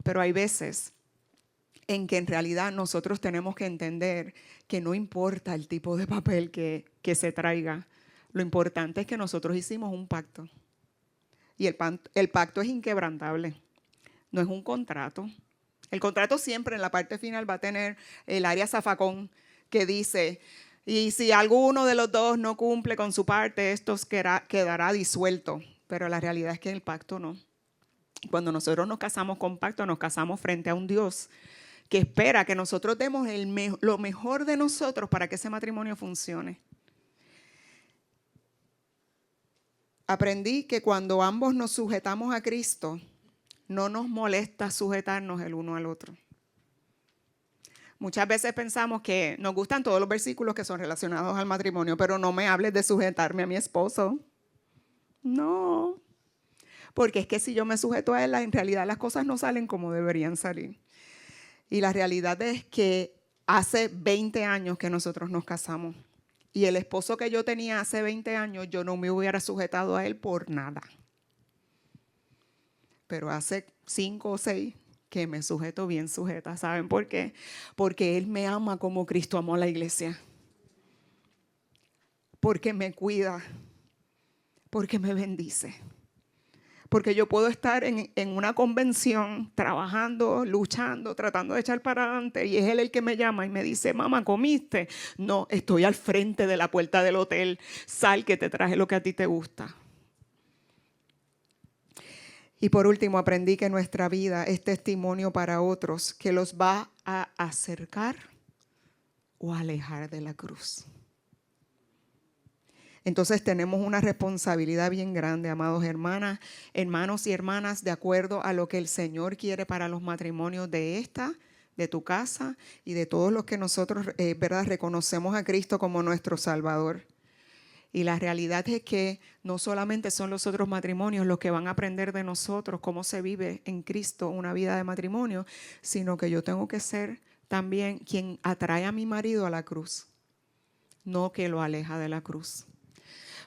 Pero hay veces en que en realidad nosotros tenemos que entender que no importa el tipo de papel que se traiga. Lo importante es que nosotros hicimos un pacto. Y el pacto es inquebrantable. No es un contrato. El contrato siempre en la parte final va a tener el área zafacón que dice, y si alguno de los dos no cumple con su parte, esto quedará disuelto. Pero la realidad es que el pacto no. Cuando nosotros nos casamos con pacto, nos casamos frente a un Dios que espera que nosotros demos lo mejor de nosotros para que ese matrimonio funcione. Aprendí que cuando ambos nos sujetamos a Cristo, no nos molesta sujetarnos el uno al otro. Muchas veces pensamos que nos gustan todos los versículos que son relacionados al matrimonio, pero no me hables de sujetarme a mi esposo. No, porque es que si yo me sujeto a él, en realidad las cosas no salen como deberían salir. Y la realidad es que hace 20 años que nosotros nos casamos. Y el esposo que yo tenía hace 20 años, yo no me hubiera sujetado a él por nada. Pero hace 5 o 6 que me sujeto bien sujeta. ¿Saben por qué? Porque él me ama como Cristo amó a la iglesia. Porque me cuida. Porque me bendice. Porque yo puedo estar en una convención trabajando, luchando, tratando de echar para adelante y es él el que me llama y me dice, mamá, ¿comiste? No, estoy al frente de la puerta del hotel. Sal que te traje lo que a ti te gusta. Y por último, aprendí que nuestra vida es testimonio para otros que los va a acercar o alejar de la cruz. Entonces tenemos una responsabilidad bien grande, amados hermanos y hermanas, de acuerdo a lo que el Señor quiere para los matrimonios de tu casa y de todos los que nosotros, ¿verdad?, reconocemos a Cristo como nuestro Salvador. Y la realidad es que no solamente son los otros matrimonios los que van a aprender de nosotros cómo se vive en Cristo una vida de matrimonio, sino que yo tengo que ser también quien atrae a mi marido a la cruz, no que lo aleja de la cruz.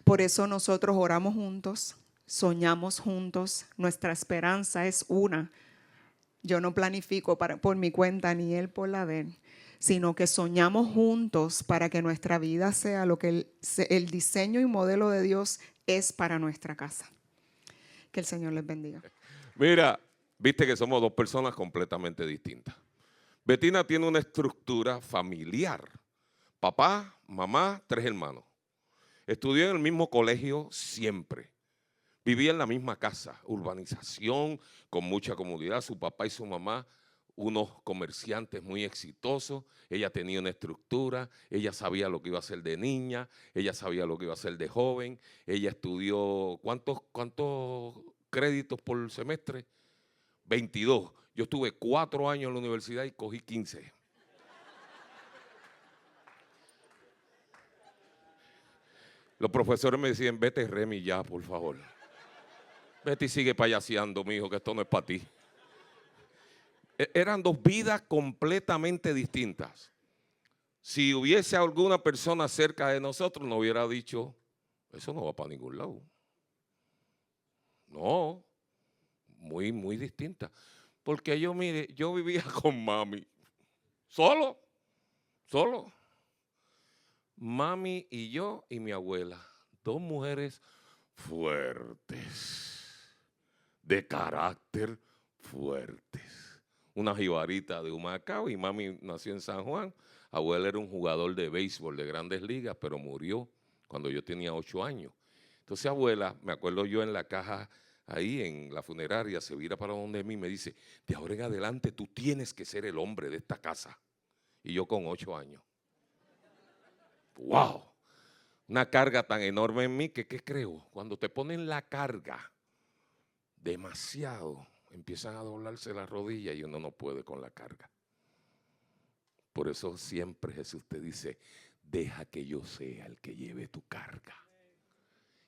Por eso nosotros oramos juntos, soñamos juntos, nuestra esperanza es una. Yo no planifico por mi cuenta ni él por la de él, sino que soñamos juntos para que nuestra vida sea lo que el diseño y modelo de Dios es para nuestra casa. Que el Señor les bendiga. Mira, viste que somos dos personas completamente distintas. Betina tiene una estructura familiar. Papá, mamá, 3 hermanos. Estudió en el mismo colegio siempre. Vivía en la misma casa, urbanización, con mucha comodidad. Su papá y su mamá, unos comerciantes muy exitosos. Ella tenía una estructura, ella sabía lo que iba a hacer de niña, ella sabía lo que iba a hacer de joven. Ella estudió, ¿cuántos créditos por semestre? 22. Yo estuve 4 años en la universidad y cogí 15. Los profesores me decían, vete Remy ya, por favor. Vete y sigue payaseando, mijo, que esto no es para ti. Eran 2 vidas completamente distintas. Si hubiese alguna persona cerca de nosotros, nos hubiera dicho, eso no va para ningún lado. No, muy, muy distinta. Porque yo, mire, yo vivía con mami, solo. Mami y yo y mi abuela, 2 mujeres fuertes, de carácter fuertes. Una jibarita de Humacao y mami nació en San Juan. Abuela era un jugador de béisbol de Grandes Ligas, pero murió cuando yo tenía 8 años. Entonces abuela, me acuerdo yo en la caja ahí en la funeraria, se vira para donde mí y me dice, de ahora en adelante tú tienes que ser el hombre de esta casa. Y yo con 8 años. ¡Wow! Una carga tan enorme en mí que, ¿qué creo? Cuando te ponen la carga demasiado, empiezan a doblarse las rodillas y uno no puede con la carga. Por eso siempre Jesús te dice, deja que yo sea el que lleve tu carga.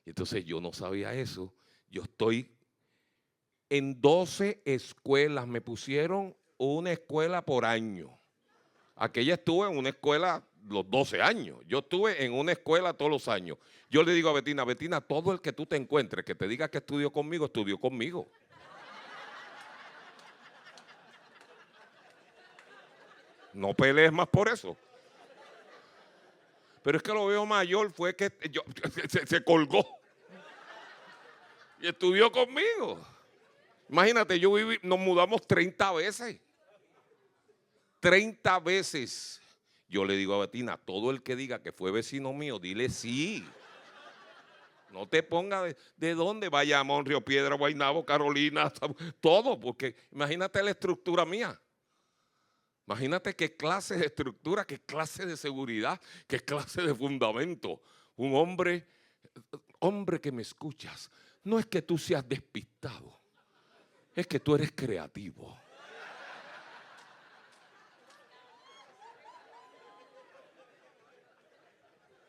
Y entonces yo no sabía eso. Yo estoy en 12 escuelas. Me pusieron una escuela por año. Aquella estuvo en una escuela los 12 años. Yo estuve en una escuela todos los años. Yo le digo a Betina, Betina, todo el que tú te encuentres, que te diga que estudió conmigo. No pelees más por eso. Pero es que lo veo mayor, fue que se colgó. Y estudió conmigo. Imagínate, nos mudamos 30 veces. 30 veces. Yo le digo a Betina, todo el que diga que fue vecino mío, dile sí. No te pongas de dónde, Bayamón, Río Piedra, Guaynabo, Carolina, todo, porque imagínate la estructura mía. Imagínate qué clase de estructura, qué clase de seguridad, qué clase de fundamento. Un hombre que me escuchas, no es que tú seas despistado, es que tú eres creativo.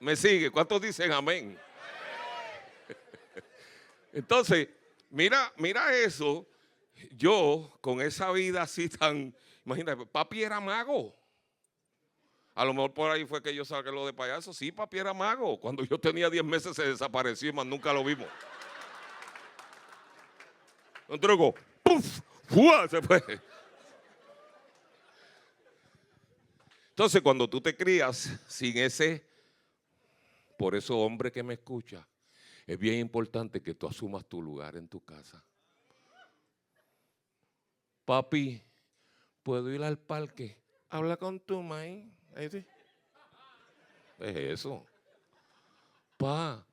¿Me sigue? ¿Cuántos dicen amén? Entonces, mira eso. Yo con esa vida así tan, Imagínate, papi era mago. A lo mejor por ahí fue que yo saqué lo de payaso. Sí, papi era mago. Cuando yo tenía 10 meses se desapareció y más nunca lo vimos. Un truco, ¡puf! ¡Fua! Se fue. Entonces, cuando tú te crías sin ese, por eso, hombre que me escucha, es bien importante que tú asumas tu lugar en tu casa. Papi, ¿puedo ir al parque? Habla con tu maíz. Ahí sí. Es eso. Pa,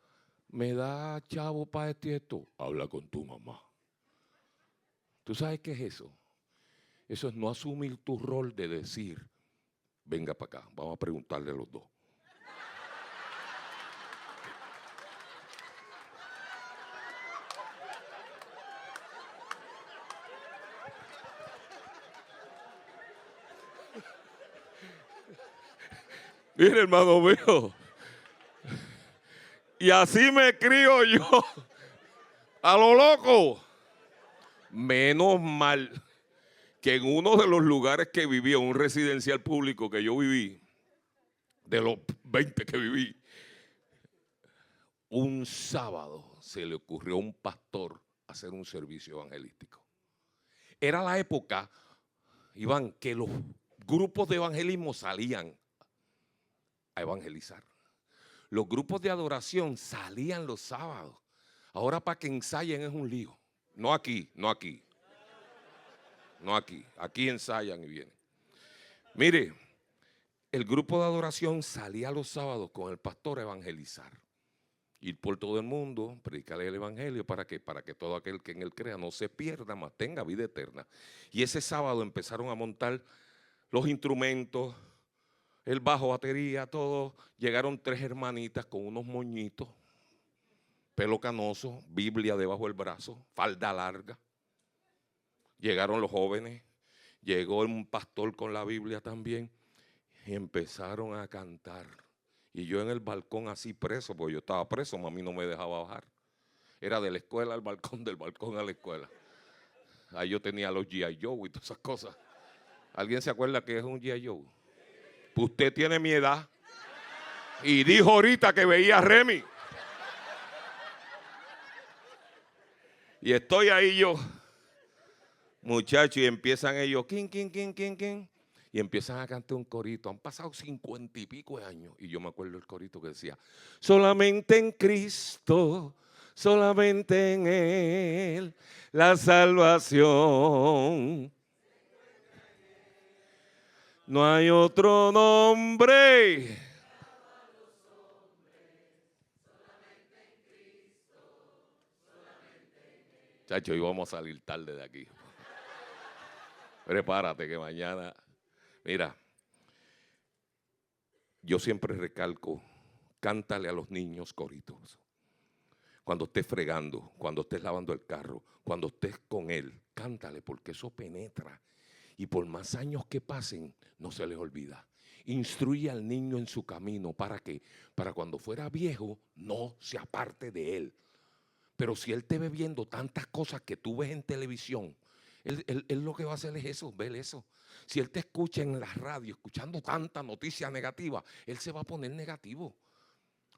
¿me da chavo para esto y esto? Habla con tu mamá. ¿Tú sabes qué es eso? Eso es no asumir tu rol de decir, venga para acá, vamos a preguntarle a los dos. Mire, hermano mío, y así me crío yo, a lo loco. Menos mal que en uno de los lugares que viví, en un residencial público que yo viví, de los 20 que viví, un sábado se le ocurrió a un pastor hacer un servicio evangelístico. Era la época, Iván, que los grupos de evangelismo salían a evangelizar. Los grupos de adoración salían los sábados. Ahora para que ensayen es un lío. No aquí, no aquí. No aquí. Aquí ensayan y vienen. Mire, el grupo de adoración salía los sábados con el pastor a evangelizar. Ir por todo el mundo, predicarle el evangelio para que todo aquel que en él crea no se pierda, mas tenga vida eterna. Y ese sábado empezaron a montar los instrumentos, el bajo, batería, todo. Llegaron 3 hermanitas con unos moñitos, pelo canoso, Biblia debajo del brazo, falda larga. Llegaron los jóvenes, llegó un pastor con la Biblia también y empezaron a cantar. Y yo en el balcón así preso, porque yo estaba preso, mami no me dejaba bajar. Era de la escuela al balcón, del balcón a la escuela. Ahí yo tenía los G.I. Joe y todas esas cosas. ¿Alguien se acuerda que es un G.I. Joe? Pues usted tiene mi edad. Y dijo ahorita que veía a Remy. Y estoy ahí yo, muchachos, y empiezan ellos, kin, kin, kin, kin, kin, y empiezan a cantar un corito. Han pasado 50 y pico de años. Y yo me acuerdo el corito que decía, solamente en Cristo, solamente en Él, la salvación. No hay otro nombre. Chacho, hoy vamos a salir tarde de aquí. Prepárate que mañana. Mira, yo siempre recalco, cántale a los niños coritos. Cuando estés fregando, cuando estés lavando el carro, cuando estés con él, cántale porque eso penetra. Y por más años que pasen, no se les olvida. Instruye al niño en su camino. ¿Para qué? Para cuando fuera viejo, no se aparte de él. Pero si él te ve viendo tantas cosas que tú ves en televisión, él lo que va a hacer es eso, ver eso. Si él te escucha en la radio, escuchando tanta noticia negativa, él se va a poner negativo.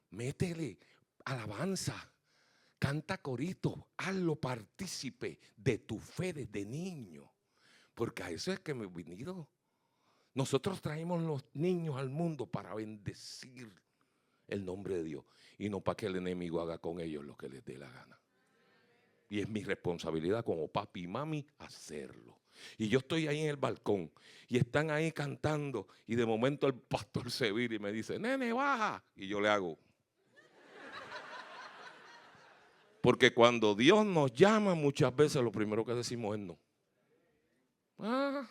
Métele alabanza, canta corito, hazlo partícipe de tu fe desde niño. Porque a eso es que me he venido. Nosotros traemos los niños al mundo para bendecir el nombre de Dios y no para que el enemigo haga con ellos lo que les dé la gana. Y es mi responsabilidad como papi y mami hacerlo. Y yo estoy ahí en el balcón y están ahí cantando y de momento el pastor se vira y me dice, nene, baja. Y yo le hago. Porque cuando Dios nos llama muchas veces lo primero que decimos es no.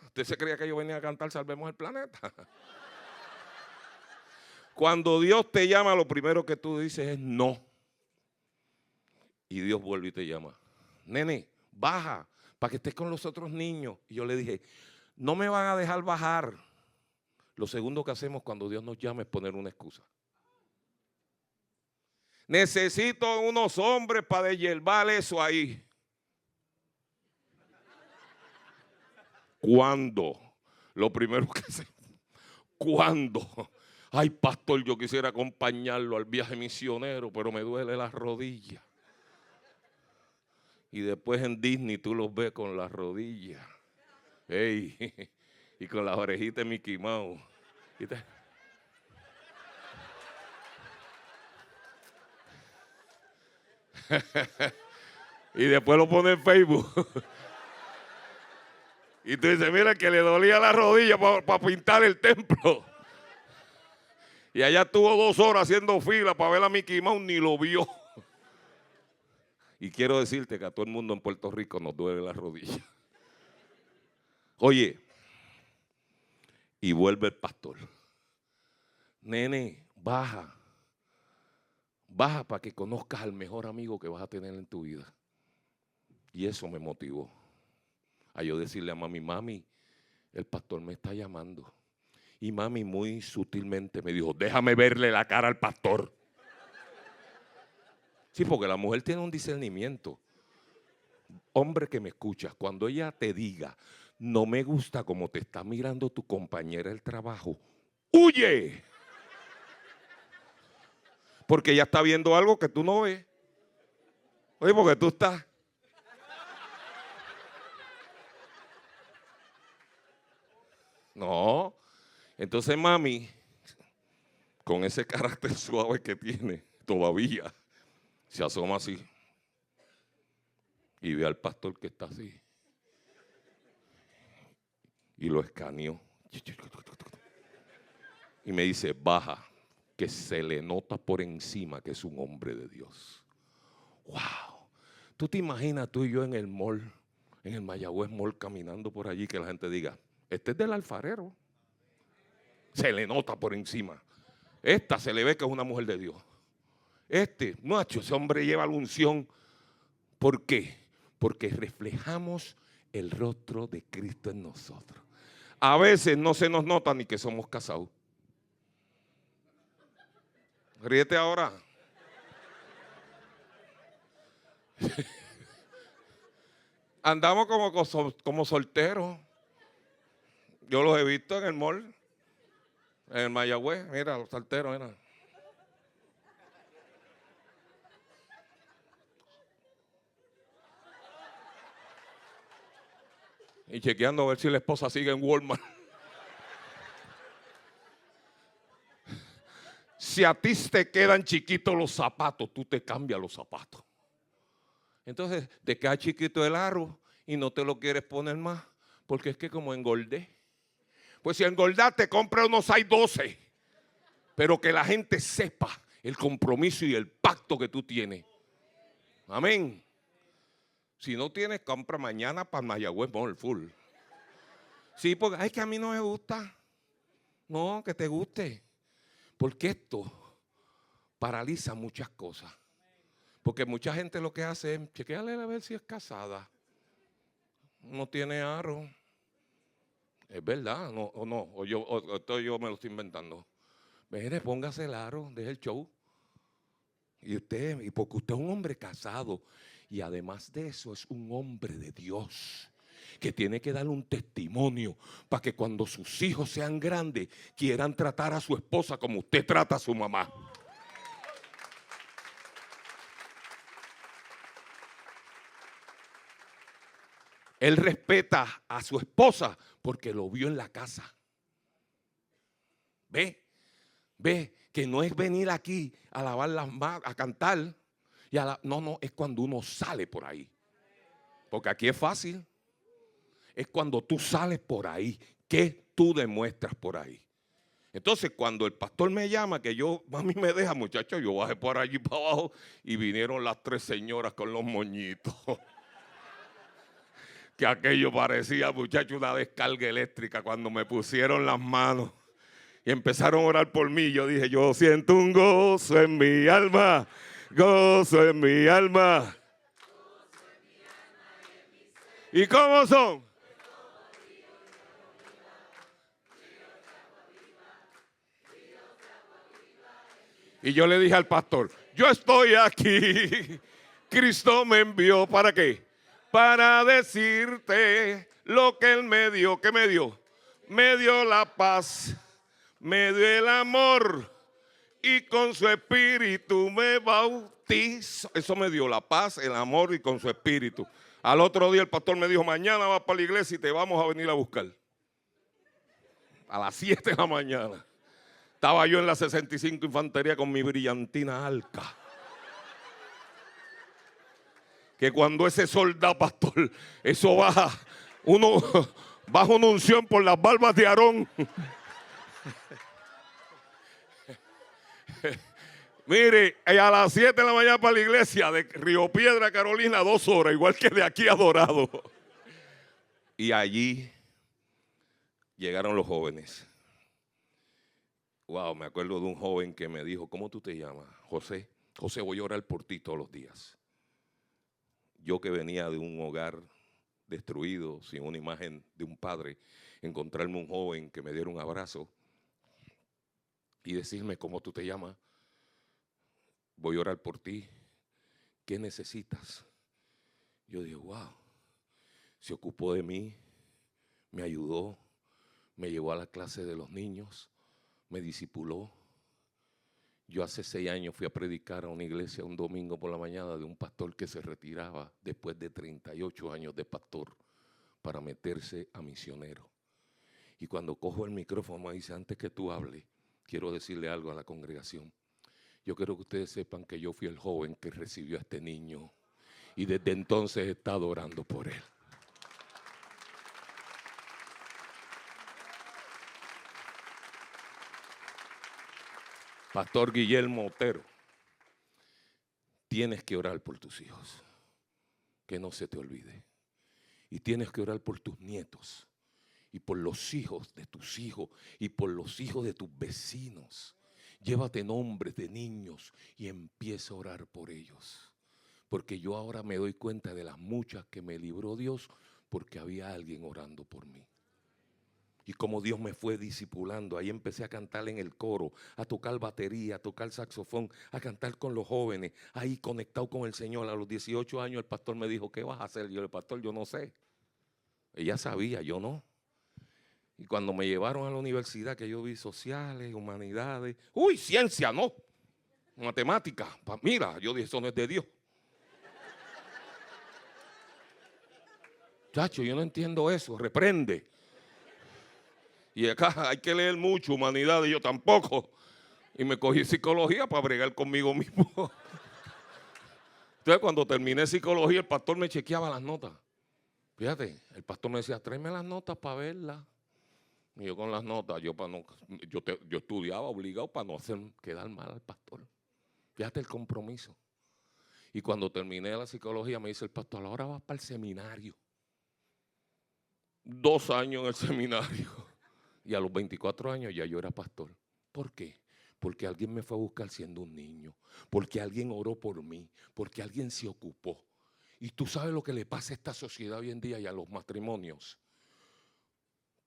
¿Usted se creía que yo venía a cantar Salvemos el Planeta? Cuando Dios te llama, lo primero que tú dices es no. Y Dios vuelve y te llama. Nene, baja para que estés con los otros niños. Y yo le dije, no me van a dejar bajar. Lo segundo que hacemos cuando Dios nos llama es poner una excusa. Necesito unos hombres para deshiervar eso ahí. ¿Cuándo? lo primero que se... ¿Cuándo? Ay, pastor, yo quisiera acompañarlo al viaje misionero, pero me duele la rodilla. Y después en Disney tú los ves con las rodillas. Ey, y con las orejitas de Mickey Mouse. Y después lo pone en Facebook. Y tú dices, mira, que le dolía la rodilla para pintar el templo. Y allá estuvo 2 horas haciendo fila para ver a Mickey Mouse, ni lo vio. Y quiero decirte que a todo el mundo en Puerto Rico nos duele la rodilla. Oye, y vuelve el pastor. Nene, baja. Baja para que conozcas al mejor amigo que vas a tener en tu vida. Y eso me motivó a yo decirle a mami, mami, el pastor me está llamando. Y mami muy sutilmente me dijo, déjame verle la cara al pastor. Sí, porque la mujer tiene un discernimiento. Hombre que me escuchas, cuando ella te diga, no me gusta como te está mirando tu compañera del trabajo, ¡huye! Porque ella está viendo algo que tú no ves. Oye, porque tú estás... No. Entonces mami, con ese carácter suave que tiene todavía, se asoma así y ve al pastor que está así. Y lo escaneó. Y me dice, baja, que se le nota por encima que es un hombre de Dios. ¡Wow! ¿Tú te imaginas tú y yo en el mall, en el Mayagüez Mall, caminando por allí, que la gente diga, este es del alfarero? Se le nota por encima. Esta se le ve que es una mujer de Dios. Macho, ese hombre lleva la unción. ¿Por qué? Porque reflejamos el rostro de Cristo en nosotros. A veces no se nos nota ni que somos casados. Ríete ahora. Andamos como solteros. Yo los he visto en el mall, en el Mayagüez. Mira, los solteros, mira. Y chequeando a ver si la esposa sigue en Walmart. Si a ti te quedan chiquitos los zapatos, tú te cambias los zapatos. Entonces, te queda chiquito el aro y no te lo quieres poner más, porque es que como engordé. Pues si engordaste, compra unos 6'12". Pero que la gente sepa el compromiso y el pacto que tú tienes. Amén. Si no tienes, compra mañana para Mayagüez Mall full. Sí, porque es que a mí no me gusta. No, que te guste. Porque esto paraliza muchas cosas. Porque mucha gente lo que hace es chequearle a ver si es casada. No tiene aro. Es verdad, o yo me lo estoy inventando. Mire, póngase el aro, deje el show. Y porque usted es un hombre casado. Y además de eso es un hombre de Dios, que tiene que darle un testimonio para que cuando sus hijos sean grandes quieran tratar a su esposa como usted trata a su mamá. Él respeta a su esposa porque lo vio en la casa. Ve que no es venir aquí a lavar las manos, a cantar. No, es cuando uno sale por ahí. Porque aquí es fácil. Es cuando tú sales por ahí. ¿Qué tú demuestras por ahí? Entonces, cuando el pastor me llama, que mami me deja, muchachos, yo bajé por allí para abajo y vinieron las 3 señoras con los moñitos. Que aquello parecía, muchachos, una descarga eléctrica cuando me pusieron las manos y empezaron a orar por mí. Yo dije, yo siento un gozo en mi alma, gozo en mi alma. ¿Y cómo son? Y yo le dije al pastor, yo estoy aquí. Cristo me envió, ¿para qué? Para decirte lo que Él me dio. ¿Qué me dio? me dio la paz, me dio el amor y con su espíritu me bautizó. Eso me dio la paz, el amor y con su espíritu. Al otro día el pastor me dijo, mañana vas para la iglesia y te vamos a venir a buscar. A las 7 de la mañana. Estaba yo en la 65 Infantería con mi brillantina Alca. Que cuando ese sol da, pastor, eso baja, baja una unción por las barbas de Aarón. Mire, a las 7 de la mañana para la iglesia de Río Piedra, Carolina, 2 horas, igual que de aquí a Dorado. Y allí llegaron los jóvenes. Wow, me acuerdo de un joven que me dijo, ¿cómo tú te llamas? José. José, voy a orar por ti todos los días. Yo que venía de un hogar destruido, sin una imagen de un padre, encontrarme un joven que me diera un abrazo y decirme, ¿cómo tú te llamas? Voy a orar por ti. ¿Qué necesitas? Yo dije, wow, se ocupó de mí, me ayudó, me llevó a la clase de los niños, me discipuló. Yo hace 6 años fui a predicar a una iglesia un domingo por la mañana de un pastor que se retiraba después de 38 años de pastor para meterse a misionero. Y cuando cojo el micrófono me dice, antes que tú hables, quiero decirle algo a la congregación. Yo quiero que ustedes sepan que yo fui el joven que recibió a este niño y desde entonces he estado orando por él. Pastor Guillermo Otero, tienes que orar por tus hijos, que no se te olvide. Y tienes que orar por tus nietos y por los hijos de tus hijos y por los hijos de tus vecinos. Llévate nombres de niños y empieza a orar por ellos. Porque yo ahora me doy cuenta de las muchas que me libró Dios porque había alguien orando por mí. Y como Dios me fue discipulando, ahí empecé a cantar en el coro, a tocar batería, a tocar saxofón, a cantar con los jóvenes, ahí conectado con el Señor. A los 18 años el pastor me dijo, ¿qué vas a hacer? Yo, el pastor, yo no sé. Ella sabía, yo no. Y cuando me llevaron a la universidad, que yo vi sociales, humanidades, uy, ciencia, no, matemática, mira, yo dije, eso no es de Dios. Chacho, yo no entiendo eso, reprende. Y acá hay que leer mucho, humanidades, yo tampoco. Y me cogí psicología para bregar conmigo mismo. Entonces cuando terminé psicología, el pastor me chequeaba las notas. Fíjate, el pastor me decía, tráeme las notas para verlas. Y yo con las notas, yo estudiaba obligado para no hacer quedar mal al pastor. Fíjate el compromiso. Y cuando terminé la psicología me dice el pastor, ahora vas para el seminario. 2 años en el seminario. Y a los 24 años ya yo era pastor. ¿Por qué? Porque alguien me fue a buscar siendo un niño. Porque alguien oró por mí. Porque alguien se ocupó. Y tú sabes lo que le pasa a esta sociedad hoy en día y a los matrimonios.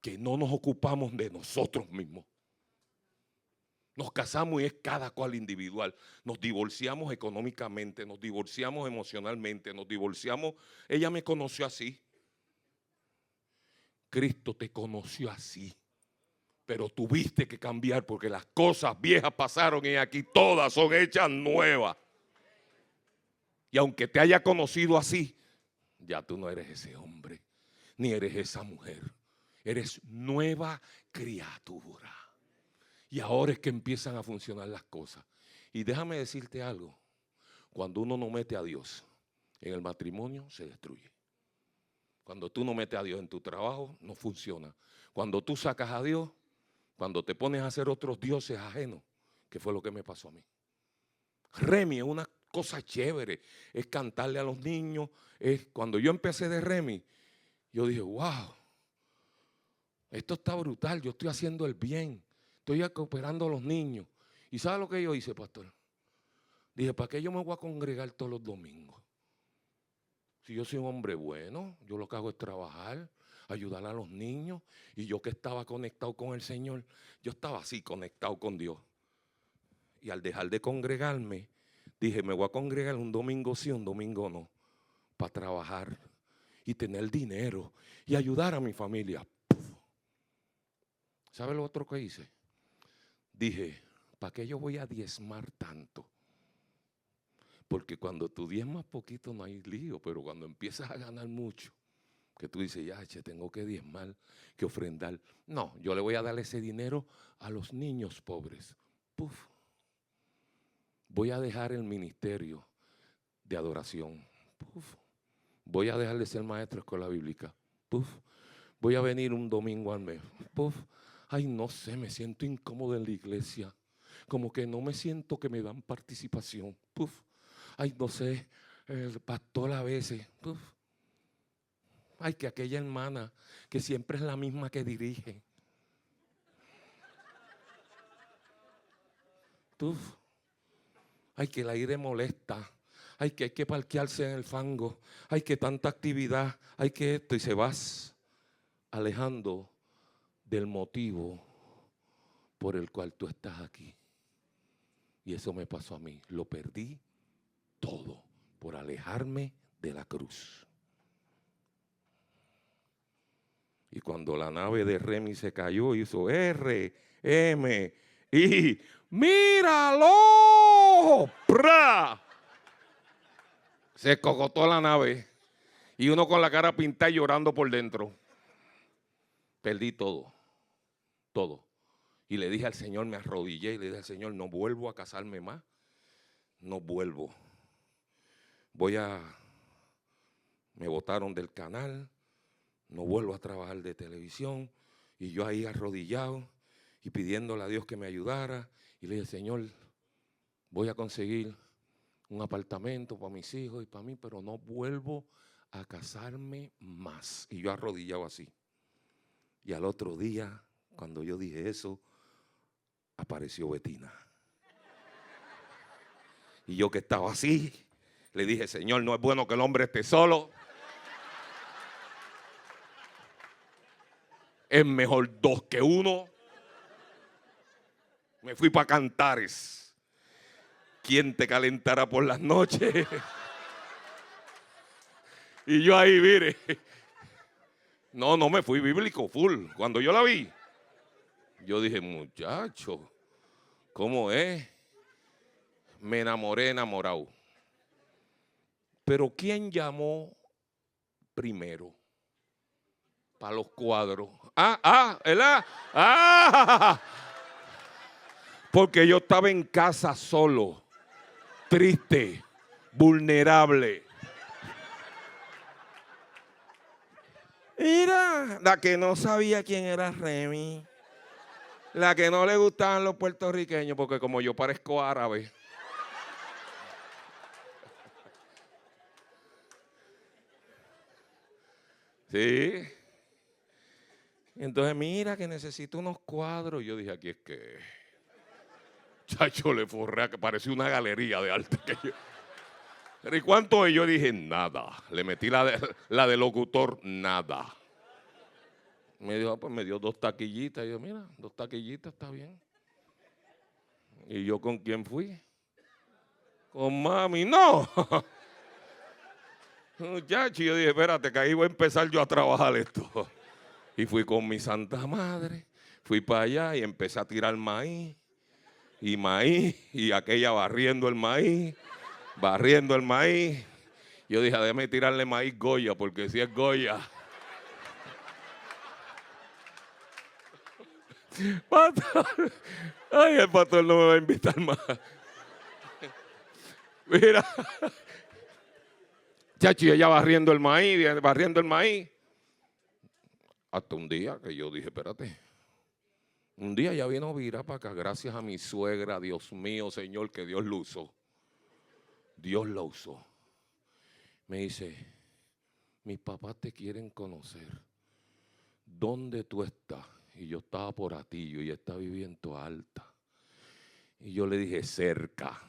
Que no nos ocupamos de nosotros mismos. Nos casamos y es cada cual individual. Nos divorciamos económicamente, nos divorciamos emocionalmente, nos divorciamos. Ella me conoció así. Cristo te conoció así. Pero tuviste que cambiar porque las cosas viejas pasaron y aquí todas son hechas nuevas. Y aunque te haya conocido así, ya tú no eres ese hombre, ni eres esa mujer. Eres nueva criatura. Y ahora es que empiezan a funcionar las cosas. Y déjame decirte algo. Cuando uno no mete a Dios en el matrimonio, se destruye. Cuando tú no metes a Dios en tu trabajo, no funciona. Cuando tú sacas a Dios, cuando te pones a hacer otros dioses ajenos, que fue lo que me pasó a mí. Remi es una cosa chévere. Es cantarle a los niños. Cuando yo empecé de Remi, yo dije, wow. Esto está brutal, yo estoy haciendo el bien, estoy cooperando a los niños. ¿Y sabe lo que yo hice, pastor? Dije, ¿para qué yo me voy a congregar todos los domingos? Si yo soy un hombre bueno, yo lo que hago es trabajar, ayudar a los niños. Y yo que estaba conectado con el Señor, yo estaba así conectado con Dios. Y al dejar de congregarme, dije, me voy a congregar un domingo sí, un domingo no, para trabajar y tener dinero y ayudar a mi familia. ¿Sabe lo otro que hice? Dije, ¿para qué yo voy a diezmar tanto? Porque cuando tú diezmas poquito no hay lío, pero cuando empiezas a ganar mucho, que tú dices, ya, che, tengo que diezmar, que ofrendar. No, yo le voy a dar ese dinero a los niños pobres. Puf. Voy a dejar el ministerio de adoración. Puf. Voy a dejar de ser maestro de escuela bíblica. Puf. Voy a venir un domingo al mes. Puf. Ay, no sé, me siento incómodo en la iglesia. Como que no me siento que me dan participación. Puf. Ay, no sé, el pastor a veces. Puf. Ay, que aquella hermana que siempre es la misma que dirige. Puf. Ay, que el aire molesta. Ay, que hay que parquearse en el fango. Ay, que tanta actividad. Ay, que esto. Y se vas alejando del motivo por el cual tú estás aquí. Y eso me pasó a mí. Lo perdí todo por alejarme de la cruz. Y cuando la nave de Remy se cayó, hizo R, M, I, ¡míralo! ¡Pra! Se cocotó la nave y uno con la cara pintada y llorando por dentro. Perdí todo, todo. Y le dije al Señor, me arrodillé y le dije al Señor, no vuelvo a casarme más, no vuelvo. Me botaron del canal, no vuelvo a trabajar de televisión. Y yo ahí arrodillado y pidiéndole a Dios que me ayudara. Y le dije, Señor, voy a conseguir un apartamento para mis hijos y para mí, pero no vuelvo a casarme más. Y yo arrodillado así. Y al otro día, cuando yo dije eso, apareció Betina. Y yo que estaba así, le dije, Señor, no es bueno que el hombre esté solo. Es mejor 2 que 1. Me fui para Cantares. ¿Quién te calentará por las noches? Y yo ahí, mire. No me fui bíblico, full. Cuando yo la vi, yo dije, muchacho, ¿cómo es? Me enamoré enamorado. Pero ¿quién llamó primero? Para los cuadros. ¿Verdad? Porque yo estaba en casa solo, triste, vulnerable. Mira, la que no sabía quién era Remy, la que no le gustaban los puertorriqueños, porque como yo parezco árabe. Sí. Entonces, mira que necesito unos cuadros. Yo dije, aquí es que, chacho, le forré, que parecía una galería de arte. ¿Y cuánto es? Yo dije, nada. Le metí la de locutor, nada. Me dijo, pues me dio 2 taquillitas. Y yo, mira, 2 taquillitas, está bien. ¿Y yo con quién fui? Con mami, no. Muchacho, yo dije, espérate, que ahí voy a empezar yo a trabajar esto. Y fui con mi santa madre, fui para allá y empecé a tirar maíz, y aquella barriendo el maíz. Yo dije, déjame tirarle maíz Goya, porque si es Goya. Pastor, ay, el pastor no me va a invitar más. Mira, chacho, y ella barriendo el maíz. Hasta un día que yo dije, espérate. Un día ya vino Vira para acá, gracias a mi suegra, Dios mío, Señor, que Dios lo usó. Dios lo usó. Me dice, mis papás te quieren conocer. ¿Dónde tú estás? Y yo estaba por Atillo y está viviendo Alta. Y yo le dije, cerca.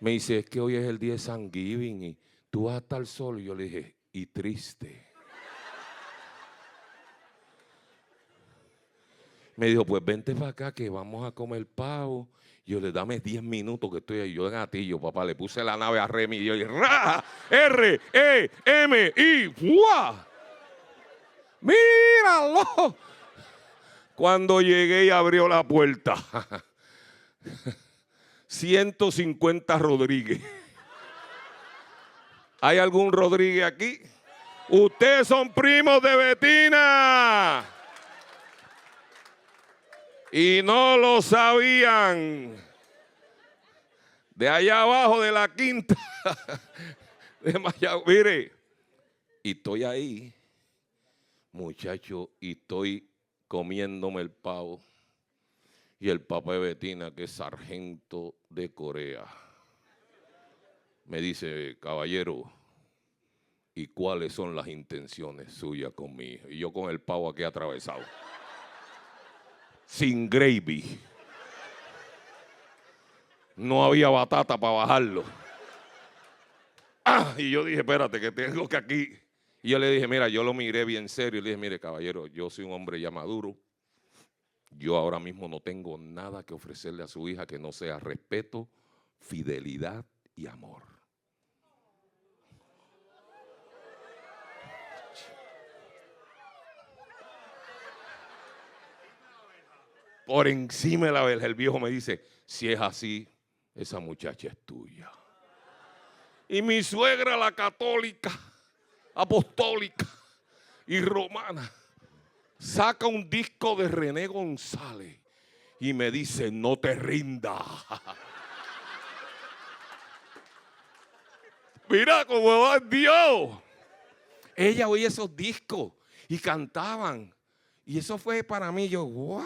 Me dice, es que hoy es el día de Thanksgiving y tú vas a estar solo. Y yo le dije, y triste. Me dijo, pues vente para acá que vamos a comer pavo. Yo le dame 10 minutos que estoy ahí. Yo en Atillo, papá, le puse la nave a Remy y yo le dije, ¡ra! R, E, M, I, ¡fua! ¡Míralo! Cuando llegué y abrió la puerta, 150 Rodríguez. ¿Hay algún Rodríguez aquí? Ustedes son primos de Betina. Y no lo sabían. De allá abajo de la quinta. De Mayagüez. Mire, y estoy ahí, muchacho, y estoy comiéndome el pavo. Y el papá de Betina, que es sargento de Corea, me dice, caballero, ¿y cuáles son las intenciones suyas conmigo? Y yo con el pavo aquí atravesado. Sin gravy. No había batata para bajarlo. Y yo dije, espérate, que tengo que aquí. Y yo le dije, mira, yo lo miré bien serio. Y le dije, mire, caballero, yo soy un hombre ya maduro. Yo ahora mismo no tengo nada que ofrecerle a su hija que no sea respeto, fidelidad y amor. Por encima de la verja, el viejo me dice, si es así, esa muchacha es tuya. Y mi suegra, la católica, apostólica y romana, saca un disco de René González y me dice, no te rindas. Mira cómo va Dios. Ella oía esos discos y cantaban. Y eso fue para mí, yo, wow.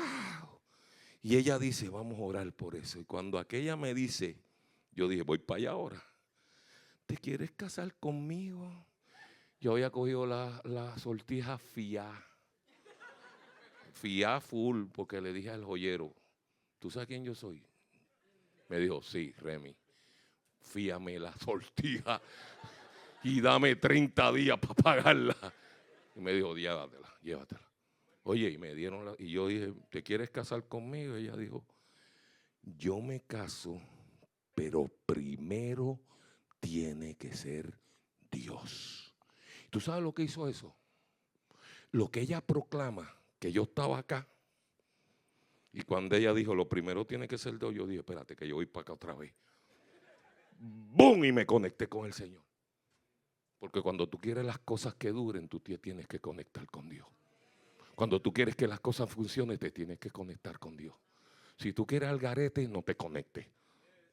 Y ella dice, vamos a orar por eso. Y cuando aquella me dice, yo dije, voy para allá ahora. ¿Te quieres casar conmigo? Yo había cogido la sortija fiá. Fiá full, porque le dije al joyero, ¿tú sabes quién yo soy? Me dijo, sí, Remy, fíame la sortija y dame 30 días para pagarla. Y me dijo, llévatela, llévatela. Oye, y me dieron y yo dije, ¿te quieres casar conmigo? Y ella dijo, yo me caso, pero primero tiene que ser Dios. ¿Tú sabes lo que hizo eso? Lo que ella proclama, que yo estaba acá, y cuando ella dijo, lo primero tiene que ser Dios, yo dije, espérate, que yo voy para acá otra vez. ¡Bum! Y me conecté con el Señor. Porque cuando tú quieres las cosas que duren, tú te tienes que conectar con Dios. Cuando tú quieres que las cosas funcionen, te tienes que conectar con Dios. Si tú quieres al garete, no te conectes.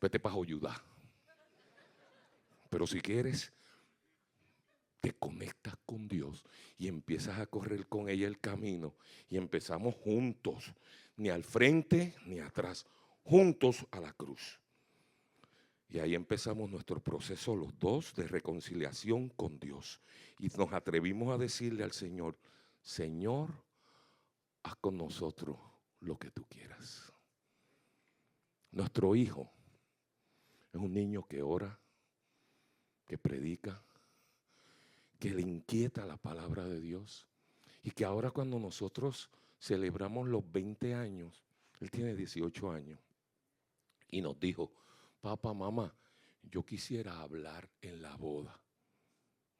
Vete para ayudar. Pero si quieres, te conectas con Dios y empiezas a correr con ella el camino. Y empezamos juntos, ni al frente ni atrás, juntos a la cruz. Y ahí empezamos nuestro proceso los dos de reconciliación con Dios. Y nos atrevimos a decirle al Señor, Señor, haz con nosotros lo que tú quieras. Nuestro hijo es un niño que ora, que predica, que le inquieta la palabra de Dios. Y que ahora cuando nosotros celebramos los 20 años, él tiene 18 años, y nos dijo, papá, mamá, yo quisiera hablar en la boda.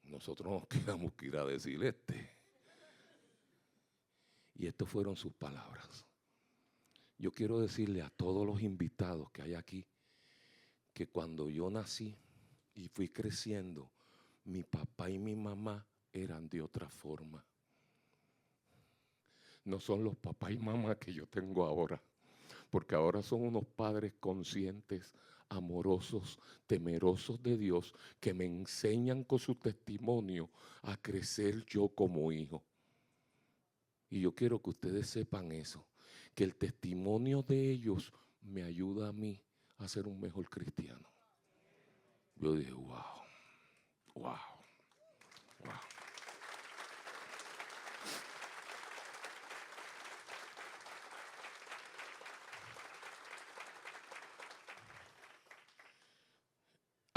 Nosotros nos quedamos que ir a decirle Y estas fueron sus palabras. Yo quiero decirle a todos los invitados que hay aquí, que cuando yo nací y fui creciendo, mi papá y mi mamá eran de otra forma. No son los papás y mamá que yo tengo ahora, porque ahora son unos padres conscientes, amorosos, temerosos de Dios, que me enseñan con su testimonio a crecer yo como hijo. Y yo quiero que ustedes sepan eso, que el testimonio de ellos me ayuda a mí a ser un mejor cristiano. Yo dije, wow, wow, wow.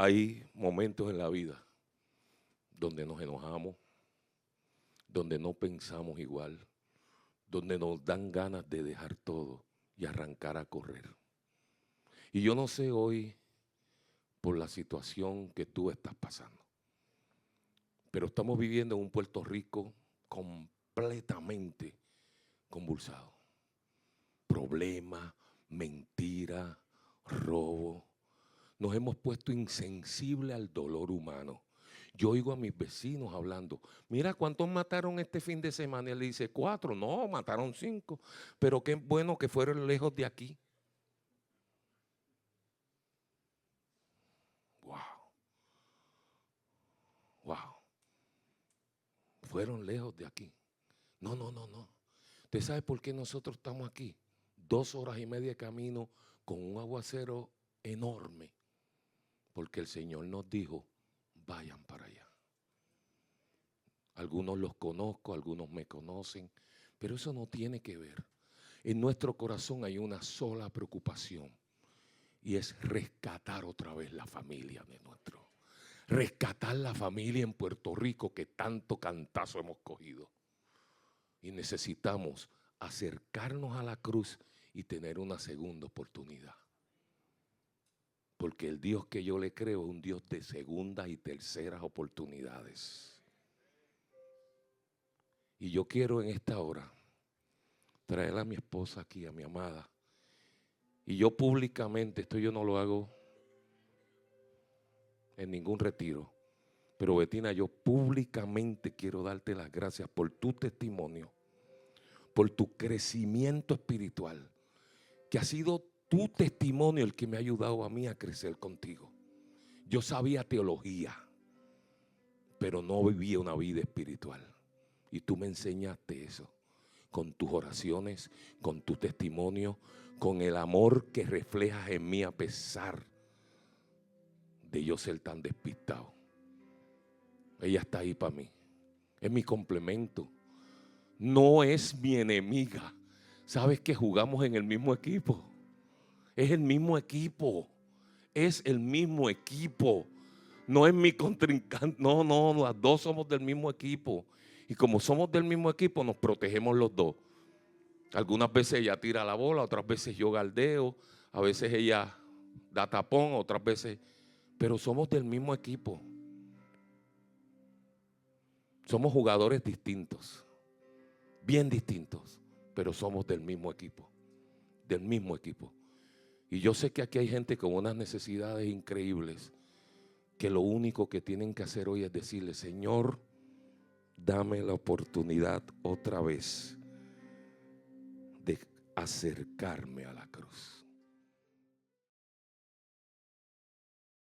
Hay momentos en la vida donde nos enojamos, donde no pensamos igual, donde nos dan ganas de dejar todo y arrancar a correr. Y yo no sé hoy por la situación que tú estás pasando, pero estamos viviendo en un Puerto Rico completamente completamente convulsado. Problema, mentira, robo. Nos hemos puesto insensibles al dolor humano. Yo oigo a mis vecinos hablando, mira cuántos mataron este fin de semana. Y él dice, 4, no, mataron 5. Pero qué bueno que fueron lejos de aquí. Wow. Wow. Fueron lejos de aquí. No. ¿Usted sabe por qué nosotros estamos aquí? 2 horas y media de camino con un aguacero enorme. Porque el Señor nos dijo, vayan para allá. Algunos los conozco, algunos me conocen, pero eso no tiene que ver. En nuestro corazón hay una sola preocupación y es rescatar otra vez la familia de nuestro. Rescatar la familia en Puerto Rico que tanto cantazo hemos cogido. Y necesitamos acercarnos a la cruz y tener una segunda oportunidad. Porque el Dios que yo le creo es un Dios de segundas y terceras oportunidades. Y yo quiero en esta hora traer a mi esposa aquí, a mi amada. Y yo públicamente, esto yo no lo hago en ningún retiro. Pero Betina, yo públicamente quiero darte las gracias por tu testimonio, por tu crecimiento espiritual, que ha sido tu testimonio el que me ha ayudado a mí a crecer contigo. Yo sabía teología, pero no vivía una vida espiritual. Y tú me enseñaste eso, con tus oraciones, con tu testimonio, con el amor que reflejas en mí a pesar de yo ser tan despistado. Ella está ahí para mí, es mi complemento, no es mi enemiga. ¿Sabes que jugamos en el mismo equipo? Es el mismo equipo, es el mismo equipo. No es mi contrincante, no, las dos somos del mismo equipo. Y como somos del mismo equipo, nos protegemos los dos. Algunas veces ella tira la bola, otras veces yo galdeo, a veces ella da tapón, otras veces, pero somos del mismo equipo. Somos jugadores distintos, bien distintos, pero somos del mismo equipo, del mismo equipo. Y yo sé que aquí hay gente con unas necesidades increíbles, que lo único que tienen que hacer hoy es decirle, Señor, dame la oportunidad otra vez de acercarme a la cruz.